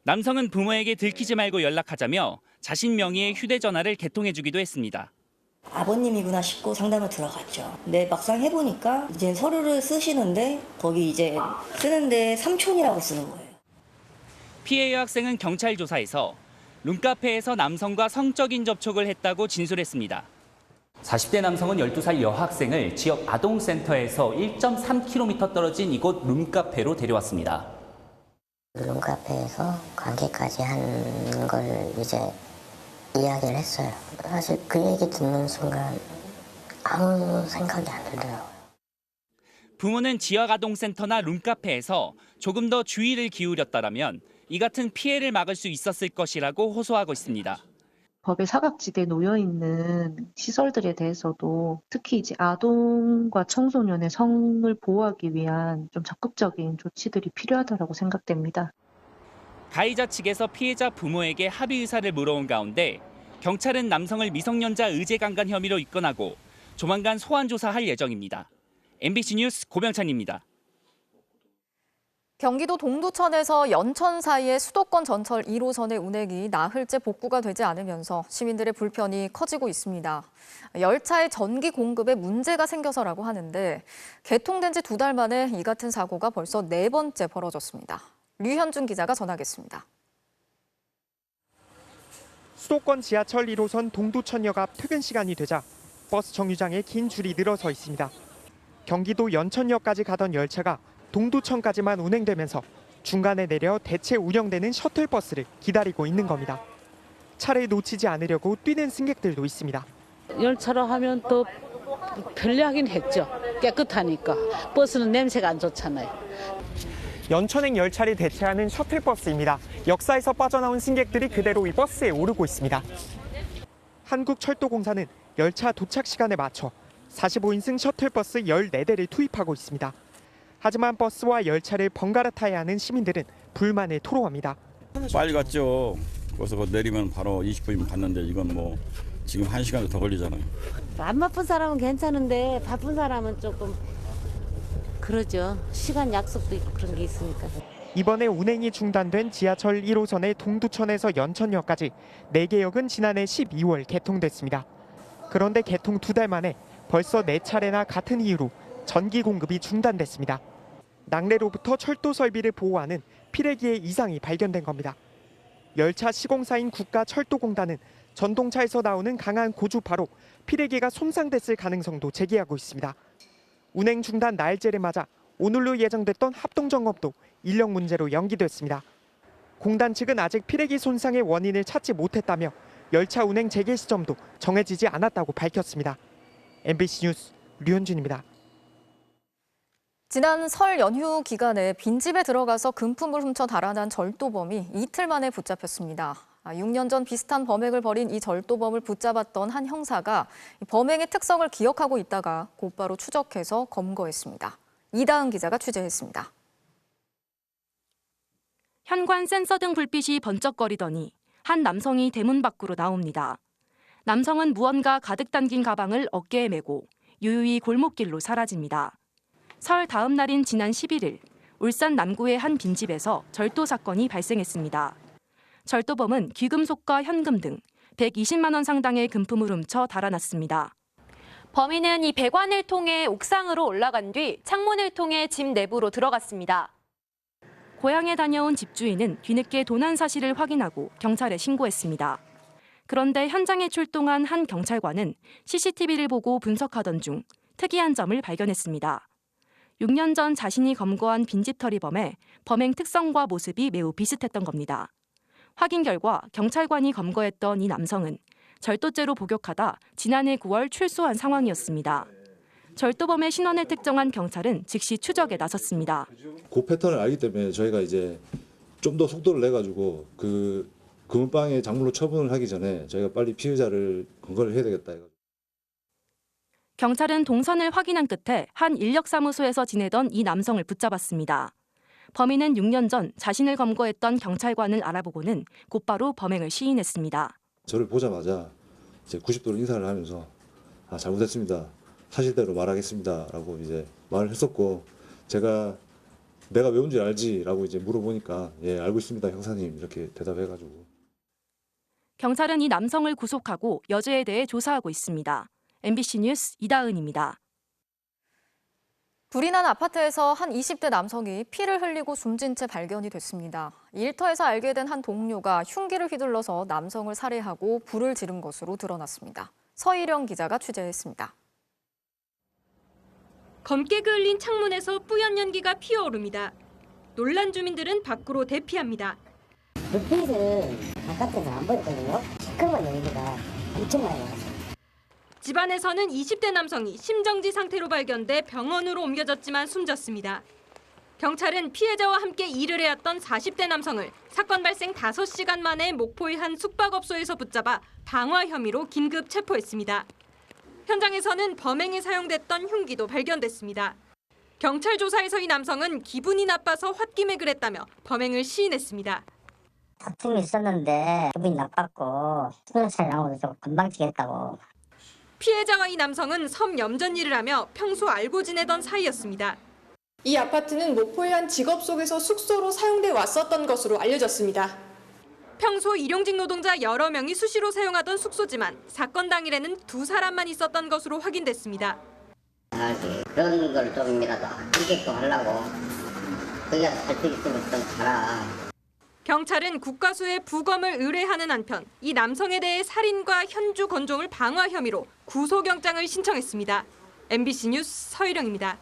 남성은 부모에게 들키지 말고 연락하자며 자신 명의의 휴대전화를 개통해주기도 했습니다. 아버님이구나 싶고 상담을 들어갔죠. 근데 막상 해보니까 이제 서류를 쓰시는데 거기 이제 쓰는데 삼촌이라고 쓰는 거예요. 피해 여학생은 경찰 조사에서 룸카페에서 남성과 성적인 접촉을 했다고 진술했습니다. 40대 남성은 12살 여학생을 지역 아동센터에서 1.3km 떨어진 이곳 룸카페로 데려왔습니다. 룸카페에서 관계까지 한 걸 이제 이야기를 했어요. 사실 그 얘기 듣는 순간 아무 생각이 안 들더라고요. 부모는 지역 아동센터나 룸카페에서 조금 더 주의를 기울였다라면 이 같은 피해를 막을 수 있었을 것이라고 호소하고 있습니다. 법의 사각지대에 놓여 있는 시설들에 대해서도 특히 이제 아동과 청소년의 성을 보호하기 위한 좀 적극적인 조치들이 필요하다고 생각됩니다. 가해자 측에서 피해자 부모에게 합의 의사를 물어온 가운데 경찰은 남성을 미성년자 의제 강간 혐의로 입건하고 조만간 소환 조사할 예정입니다. MBC 뉴스 고병찬입니다. 경기도 동두천에서 연천 사이의 수도권 전철 1호선의 운행이 나흘째 복구가 되지 않으면서 시민들의 불편이 커지고 있습니다. 열차의 전기 공급에 문제가 생겨서라고 하는데 개통된 지 2달 만에 이 같은 사고가 벌써 4번째 벌어졌습니다. 류현준 기자가 전하겠습니다. 수도권 지하철 1호선 동두천역 앞 퇴근 시간이 되자 버스 정류장에 긴 줄이 늘어서 있습니다. 경기도 연천역까지 가던 열차가 동두천까지만 운행되면서 중간에 내려 대체 운영되는 셔틀버스를 기다리고 있는 겁니다. 차를 놓치지 않으려고 뛰는 승객들도 있습니다. 열차로 하면 또 편리하긴 했죠. 깨끗하니까. 버스는 냄새가 안 좋잖아요. 연천행 열차를 대체하는 셔틀버스입니다. 역사에서 빠져나온 승객들이 그대로 이 버스에 오르고 있습니다. 한국철도공사는 열차 도착 시간에 맞춰 45인승 셔틀버스 14대를 투입하고 있습니다. 하지만 버스와 열차를 번갈아 타야 하는 시민들은 불만을 토로합니다. 빨리 갔죠. 거기서 내리면 바로 20분이면 갔는데 이건 뭐 지금 1시간도 더 걸리잖아요. 안 바쁜 사람은 괜찮은데 바쁜 사람은 조금 그러죠. 시간 약속도 있고 그런 게 있으니까. 이번에 운행이 중단된 지하철 1호선의 동두천에서 연천역까지 4개 역은 지난해 12월 개통됐습니다. 그런데 개통 2달 만에 벌써 4차례나 같은 이유로 전기 공급이 중단됐습니다. 낙뢰로부터 철도 설비를 보호하는 피레기의 이상이 발견된 겁니다. 열차 시공사인 국가철도공단은 전동차에서 나오는 강한 고주파로 피레기가 손상됐을 가능성도 제기하고 있습니다. 운행 중단 날짜를 맞아 오늘로 예정됐던 합동점검도 인력 문제로 연기됐습니다. 공단 측은 아직 피레기 손상의 원인을 찾지 못했다며 열차 운행 재개 시점도 정해지지 않았다고 밝혔습니다. MBC 뉴스 류현준입니다. 지난 설 연휴 기간에 빈집에 들어가서 금품을 훔쳐 달아난 절도범이 이틀 만에 붙잡혔습니다. 6년 전 비슷한 범행을 벌인 이 절도범을 붙잡았던 한 형사가 범행의 특성을 기억하고 있다가 곧바로 추적해서 검거했습니다. 이다은 기자가 취재했습니다. 현관 센서 등 불빛이 번쩍거리더니 한 남성이 대문 밖으로 나옵니다. 남성은 무언가 가득 담긴 가방을 어깨에 메고 유유히 골목길로 사라집니다. 설 다음 날인 지난 11일 울산 남구의 한 빈집에서 절도 사건이 발생했습니다. 절도범은 귀금속과 현금 등 120만 원 상당의 금품을 훔쳐 달아났습니다. 범인은 이 배관을 통해 옥상으로 올라간 뒤 창문을 통해 집 내부로 들어갔습니다. 고향에 다녀온 집주인은 뒤늦게 도난 사실을 확인하고 경찰에 신고했습니다. 그런데 현장에 출동한 한 경찰관은 CCTV를 보고 분석하던 중 특이한 점을 발견했습니다. 6년 전 자신이 검거한 빈집털이 범의 범행 특성과 모습이 매우 비슷했던 겁니다. 확인 결과 경찰관이 검거했던 이 남성은 절도죄로 복역하다 지난해 9월 출소한 상황이었습니다. 절도범의 신원을 특정한 경찰은 즉시 추적에 나섰습니다. 그 패턴을 알기 때문에 저희가 이제 좀 더 속도를 내가지고 그 금은방에 작물로 처분을 하기 전에 저희가 빨리 피해자를 검거를 해야 되겠다. 경찰은 동선을 확인한 끝에 한 인력사무소에서 지내던 이 남성을 붙잡았습니다. 범인은 6년 전 자신을 검거했던 경찰관을 알아보고는 곧바로 범행을 시인했습니다. 저를 보자마자 이제 90도로 인사를 하면서 잘못했습니다. 사실대로 말하겠습니다라고 이제 말을 했었고 제가 내가 왜 온 줄 알지라고 이제 물어보니까 예 알고 있습니다 형사님 이렇게 대답해가지고 경찰은 이 남성을 구속하고 여죄에 대해 조사하고 있습니다. MBC 뉴스 이다은입니다. 불이 난 아파트에서 한 20대 남성이 피를 흘리고 숨진 채 발견이 됐습니다. 일터에서 알게 된 한 동료가 흉기를 휘둘러서 남성을 살해하고 불을 지른 것으로 드러났습니다. 서희령 기자가 취재했습니다. 검게 그을린 창문에서 뿌연 연기가 피어오릅니다. 놀란 주민들은 밖으로 대피합니다. 불빛은 바깥에서 안 보였거든요. 시커먼 연기가 엄청 많이 나왔어요. 집안에서는 20대 남성이 심정지 상태로 발견돼 병원으로 옮겨졌지만 숨졌습니다. 경찰은 피해자와 함께 일을 해왔던 40대 남성을 사건 발생 5시간 만에 목포의 한 숙박업소에서 붙잡아 방화 혐의로 긴급 체포했습니다. 현장에서는 범행에 사용됐던 흉기도 발견됐습니다. 경찰 조사에서 이 남성은 기분이 나빠서 홧김에 그랬다며 범행을 시인했습니다. 다툼이 있었는데 기분이 나빴고 수경찰 나오면서 금방 치겠다고. 피해자와 이 남성은 섬염전 일을 하며 평소 알고 지내던 사이였습니다. 이 아파트는 목포의 한 직업 속에서 숙소로 사용돼 왔었던 것으로 알려졌습니다. 평소 일용직 노동자 여러 명이 수시로 사용하던 숙소지만 사건 당일에는 2사람만 있었던 것으로 확인됐습니다. 그런 걸 좀이라도 이게끔 하려고 거기가 살 수 있으면 좀 가라. 경찰은 국과수에 부검을 의뢰하는 한편 이 남성에 대해 살인과 현주 건종을 방화 혐의로 구속영장을 신청했습니다. MBC 뉴스 서희령입니다.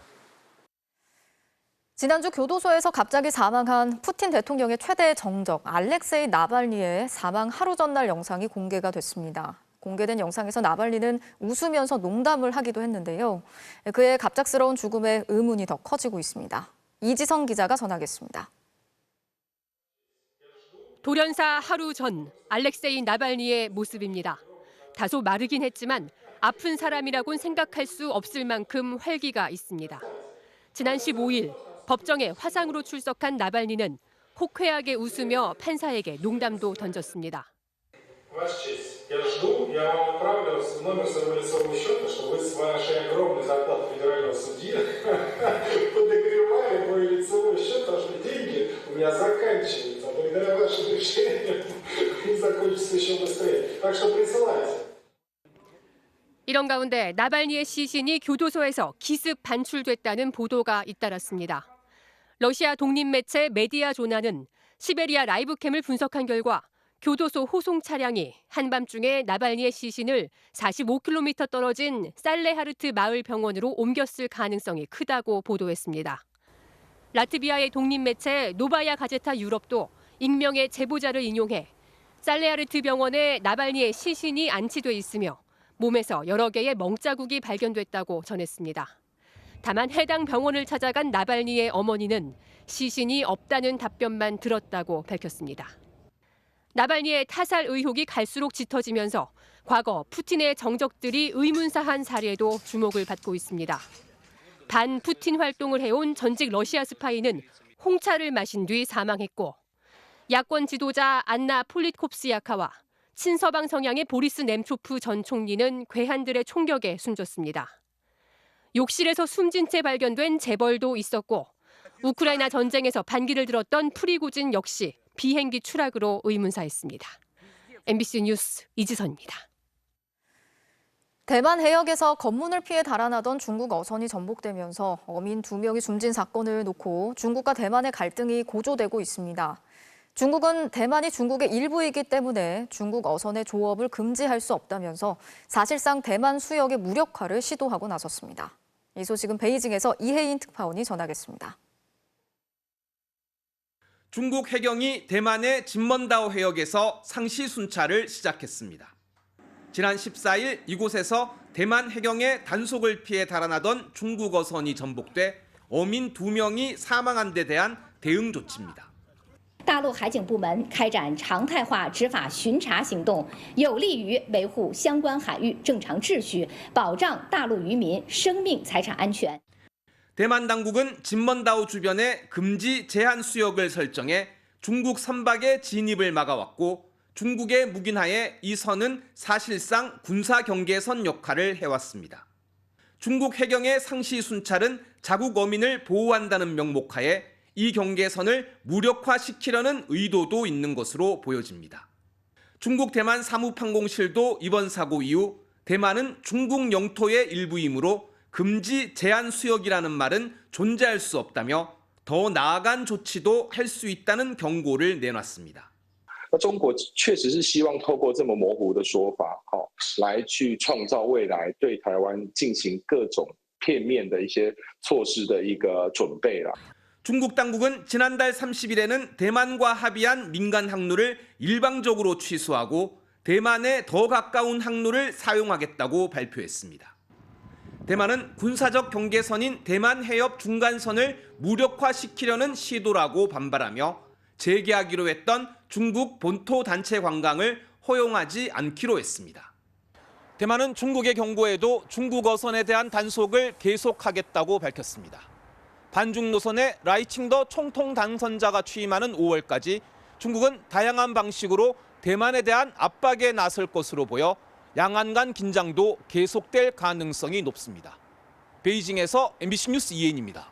지난주 교도소에서 갑자기 사망한 푸틴 대통령의 최대 정적 알렉세이 나발니의 사망 하루 전날 영상이 공개가 됐습니다. 공개된 영상에서 나발니는 웃으면서 농담을 하기도 했는데요. 그의 갑작스러운 죽음에 의문이 더 커지고 있습니다. 이지성 기자가 전하겠습니다. 돌연사 하루 전 알렉세이 나발니의 모습입니다. 다소 마르긴 했지만 아픈 사람이라고는 생각할 수 없을 만큼 활기가 있습니다. 지난 15일 법정에 화상으로 출석한 나발니는 호쾌하게 웃으며 판사에게 농담도 던졌습니다. 이런 가운데 나발니의 시신이 교도소에서 기습 반출됐다는 보도가 잇따랐습니다. 러시아 독립매체 메디아조나는 시베리아 라이브캠을 분석한 결과 교도소 호송 차량이 한밤중에 나발니의 시신을 45km 떨어진 살레하르트 마을 병원으로 옮겼을 가능성이 크다고 보도했습니다. 라트비아의 독립매체 노바야 가제타 유럽도 익명의 제보자를 인용해 살레하르트 병원에 나발니의 시신이 안치돼 있으며 몸에서 여러 개의 멍자국이 발견됐다고 전했습니다. 다만 해당 병원을 찾아간 나발니의 어머니는 시신이 없다는 답변만 들었다고 밝혔습니다. 나발니의 타살 의혹이 갈수록 짙어지면서 과거 푸틴의 정적들이 의문사한 사례도 주목을 받고 있습니다. 반 푸틴 활동을 해온 전직 러시아 스파이는 홍차를 마신 뒤 사망했고 야권 지도자 안나 폴리트콥스야카와 친서방 성향의 보리스 nem초프 전 총리는 괴한들의 총격에 숨졌습니다. 욕실에서 숨진 채 발견된 재벌도 있었고 우크라이나 전쟁에서 반기를 들었던 프리고진 역시 비행기 추락으로 의문사했습니다. MBC 뉴스 이지선입니다. 대만 해역에서 검문을 피해 달아나던 중국 어선이 전복되면서 어민 2명이 숨진 사건을 놓고 중국과 대만의 갈등이 고조되고 있습니다. 중국은 대만이 중국의 일부이기 때문에 중국 어선의 조업을 금지할 수 없다면서 사실상 대만 수역의 무력화를 시도하고 나섰습니다. 이 소식은 베이징에서 이혜인 특파원이 전하겠습니다. 중국 해경이 대만의 진먼다오 해역에서 상시 순찰을 시작했습니다. 지난 14일 이곳에서 대만 해경의 단속을 피해 달아나던 중국 어선이 전복돼 어민 2명이 사망한 데 대한 대응 조치입니다. 大陆海警部门开展常态化执法巡查行动，有利于维护相关海域正常秩序，保障大陆渔民生命财产安全。 대만 당국은 진먼다오 주변에 금지 제한 수역을 설정해 중국 선박의 진입을 막아왔고 중국의 묵인하에 이 선은 사실상 군사 경계선 역할을 해왔습니다. 중국 해경의 상시 순찰은 자국 어민을 보호한다는 명목하에 이 경계선을 무력화시키려는 의도도 있는 것으로 보여집니다. 중국 대만 사무판공실도 이번 사고 이후 대만은 중국 영토의 일부이므로 금지 제한 수역이라는 말은 존재할 수 없다며 더 나아간 조치도 할 수 있다는 경고를 내놨습니다. 中国确实是希望透过这么模糊的说法，来去创造未来对台湾进行各种片面的一些措施的一个准备了。 중국 당국은 지난달 30일에는 대만과 합의한 민간 항로를 일방적으로 취소하고 대만에 더 가까운 항로를 사용하겠다고 발표했습니다. 대만은 군사적 경계선인 대만 해협 중간선을 무력화시키려는 시도라고 반발하며 재개하기로 했던 중국 본토 단체 관광을 허용하지 않기로 했습니다. 대만은 중국의 경고에도 중국 어선에 대한 단속을 계속하겠다고 밝혔습니다. 반중 노선의 라이칭더 총통 당선자가 취임하는 5월까지 중국은 다양한 방식으로 대만에 대한 압박에 나설 것으로 보여 양안 간 긴장도 계속될 가능성이 높습니다. 베이징에서 MBC 뉴스 이혜인입니다.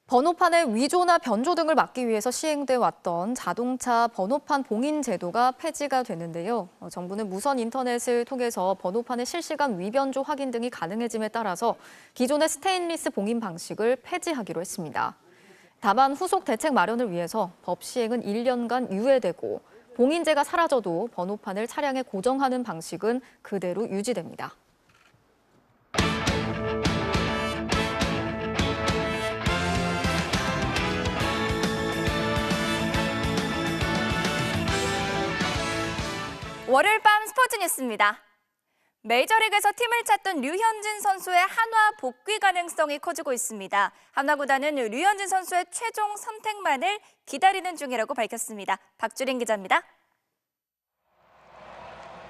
번호판의 위조나 변조 등을 막기 위해서 시행돼 왔던 자동차 번호판 봉인 제도가 폐지가 됐는데요. 정부는 무선 인터넷을 통해서 번호판의 실시간 위변조 확인 등이 가능해짐에 따라서 기존의 스테인리스 봉인 방식을 폐지하기로 했습니다. 다만 후속 대책 마련을 위해서 법 시행은 1년간 유예되고 봉인제가 사라져도 번호판을 차량에 고정하는 방식은 그대로 유지됩니다. 월요일 밤 스포츠 뉴스입니다. 메이저리그에서 팀을 찾던 류현진 선수의 한화 복귀 가능성이 커지고 있습니다. 한화 구단은 류현진 선수의 최종 선택만을 기다리는 중이라고 밝혔습니다. 박주린 기자입니다.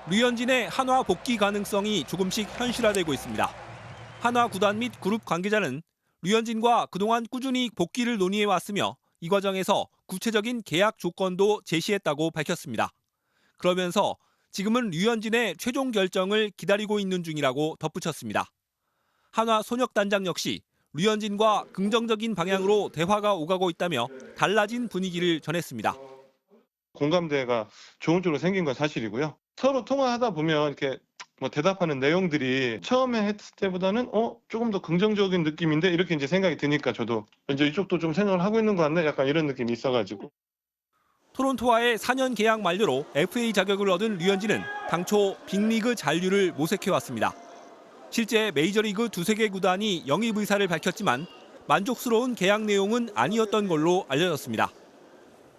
류현진의 한화 복귀 가능성이 조금씩 현실화되고 있습니다. 한화 구단 및 그룹 관계자는 류현진과 그동안 꾸준히 복귀를 논의해왔으며 이 과정에서 구체적인 계약 조건도 제시했다고 밝혔습니다. 그러면서 지금은 류현진의 최종 결정을 기다리고 있는 중이라고 덧붙였습니다. 한화 손혁단장 역시 류현진과 긍정적인 방향으로 대화가 오가고 있다며 달라진 분위기를 전했습니다. 공감대가 좋은 쪽으로 생긴 건 사실이고요. 서로 통화하다 보면 이렇게 대답하는 내용들이 처음에 했을 때보다는 조금 더 긍정적인 느낌인데 이렇게 이제 생각이 드니까 저도 이제 이쪽도 좀 생각을 하고 있는 것 같네 약간 이런 느낌이 있어가지고. 토론토와의 4년 계약 만료로 FA 자격을 얻은 류현진은 당초 빅리그 잔류를 모색해왔습니다. 실제 메이저리그 두세 개 구단이 영입 의사를 밝혔지만 만족스러운 계약 내용은 아니었던 걸로 알려졌습니다.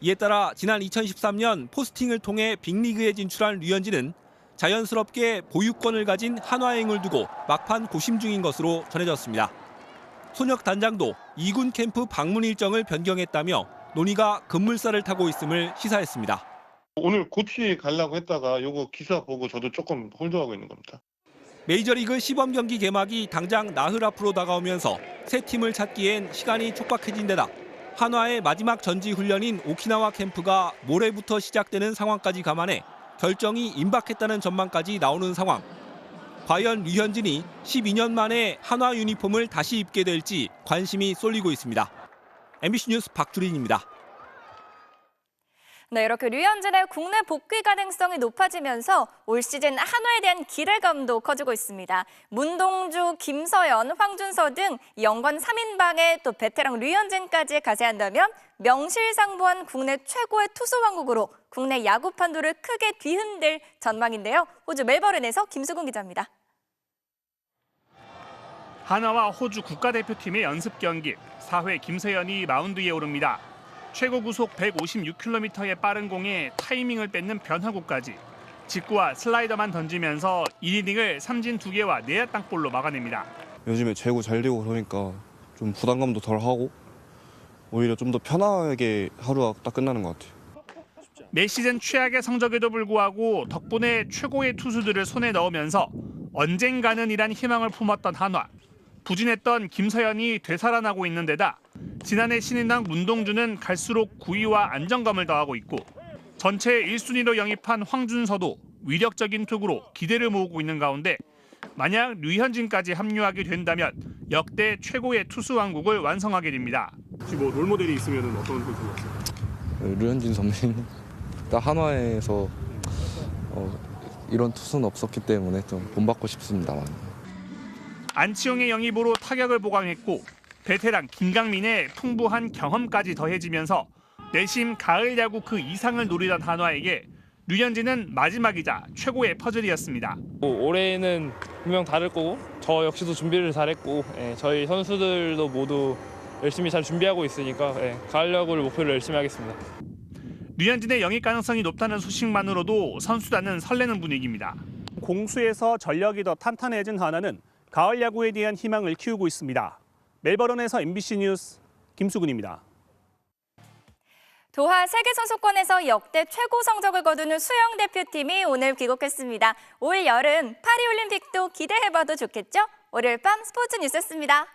이에 따라 지난 2013년 포스팅을 통해 빅리그에 진출한 류현진은 자연스럽게 보유권을 가진 한화행을 두고 막판 고심 중인 것으로 전해졌습니다. 손혁 단장도 2군 캠프 방문 일정을 변경했다며 논의가 급물살을 타고 있음을 시사했습니다. 오늘 고치 가려고 했다가 요거 기사 보고 저도 조금 홀드하고 있는 겁니다. 메이저리그 시범 경기 개막이 당장 나흘 앞으로 다가오면서 새 팀을 찾기엔 시간이 촉박해진 데다 한화의 마지막 전지 훈련인 오키나와 캠프가 모레부터 시작되는 상황까지 감안해 결정이 임박했다는 전망까지 나오는 상황. 과연 류현진이 12년 만에 한화 유니폼을 다시 입게 될지 관심이 쏠리고 있습니다. MBC 뉴스 박주린입니다. 네, 이렇게 류현진의 국내 복귀 가능성이 높아지면서 올 시즌 한화에 대한 기대감도 커지고 있습니다. 문동주, 김서연, 황준서 등 연관 3인방에 또 베테랑 류현진까지 가세한다면 명실상부한 국내 최고의 투수 왕국으로 국내 야구 판도를 크게 뒤흔들 전망인데요. 호주 멜버른에서 김수근 기자입니다. 한화와 호주 국가대표팀의 연습 경기, 4회 김서연이 마운드에 오릅니다. 최고 구속 156km의 빠른 공에 타이밍을 뺏는 변화구까지 직구와 슬라이더만 던지면서 1이닝을 삼진 2개와 내야 땅볼로 막아냅니다. 요즘에 제구 잘 되고 그러니까 좀 부담감도 덜하고 오히려 좀 더 편하게 하루가 딱 끝나는 것 같아요. 매 시즌 최악의 성적에도 불구하고 덕분에 최고의 투수들을 손에 넣으면서 언젠가는 이란 희망을 품었던 한화. 부진했던 김서연이 되살아나고 있는 데다 지난해 신인왕 문동주는 갈수록 구위와 안정감을 더하고 있고 전체 1순위로 영입한 황준서도 위력적인 투구로 기대를 모으고 있는 가운데 만약 류현진까지 합류하게 된다면 역대 최고의 투수 왕국을 완성하게 됩니다. 혹시 뭐 롤모델이 있으면 어떤 선수였어요? 류현진 선배님. 딱 한화에서 이런 투수는 없었기 때문에 좀 본받고 싶습니다만. 안치홍의 영입으로 타격을 보강했고 베테랑 김강민의 풍부한 경험까지 더해지면서 내심 가을 야구 그 이상을 노리던 한화에게 류현진은 마지막이자 최고의 퍼즐이었습니다. 올해는 분명 다를 거고 저 역시도 준비를 잘했고 저희 선수들도 모두 열심히 잘 준비하고 있으니까 가을 야구를 목표로 열심히 하겠습니다. 류현진의 영입 가능성이 높다는 소식만으로도 선수단은 설레는 분위기입니다. 공수에서 전력이 더 탄탄해진 한화는 가을 야구에 대한 희망을 키우고 있습니다. 멜버른에서 MBC 뉴스 김수근입니다. 도하 세계선수권에서 역대 최고 성적을 거두는 수영 대표팀이 오늘 귀국했습니다. 올 여름 파리올림픽도 기대해봐도 좋겠죠? 월요일 밤 스포츠 뉴스였습니다.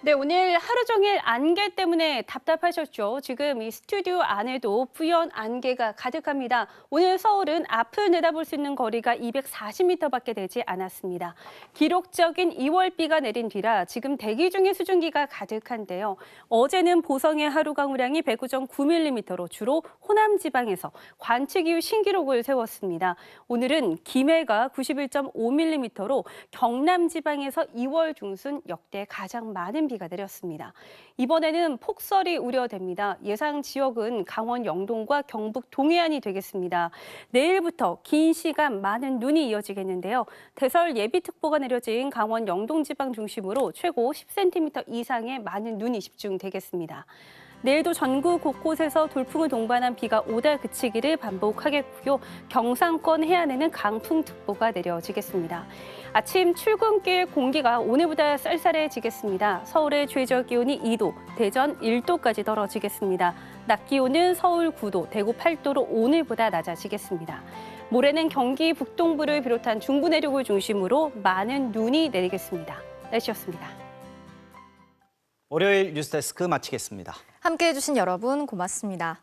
네, 오늘 하루 종일 안개 때문에 답답하셨죠? 지금 이 스튜디오 안에도 뿌연 안개가 가득합니다. 오늘 서울은 앞을 내다볼 수 있는 거리가 240m밖에 되지 않았습니다. 기록적인 2월비가 내린 뒤라 지금 대기 중의 수증기가 가득한데요. 어제는 보성의 하루 강우량이 109.9mm로 주로 호남 지방에서 관측 이후 신기록을 세웠습니다. 오늘은 김해가 91.5mm로 경남 지방에서 2월 중순 역대 가장 많은 비가 내렸습니다. 이번에는 폭설이 우려됩니다. 예상 지역은 강원 영동과 경북 동해안이 되겠습니다. 내일부터 긴 시간 많은 눈이 이어지겠는데요. 대설 예비특보가 내려진 강원 영동 지방 중심으로 최고 10cm 이상의 많은 눈이 집중되겠습니다. 내일도 전국 곳곳에서 돌풍을 동반한 비가 오다 그치기를 반복하겠고요. 경상권 해안에는 강풍특보가 내려지겠습니다. 아침 출근길 공기가 오늘보다 쌀쌀해지겠습니다. 서울의 최저 기온이 2도, 대전 1도까지 떨어지겠습니다. 낮 기온은 서울 9도, 대구 8도로 오늘보다 낮아지겠습니다. 모레는 경기 북동부를 비롯한 중부 내륙을 중심으로 많은 눈이 내리겠습니다. 날씨였습니다. 월요일 뉴스데스크 마치겠습니다. 함께해 주신 여러분 고맙습니다.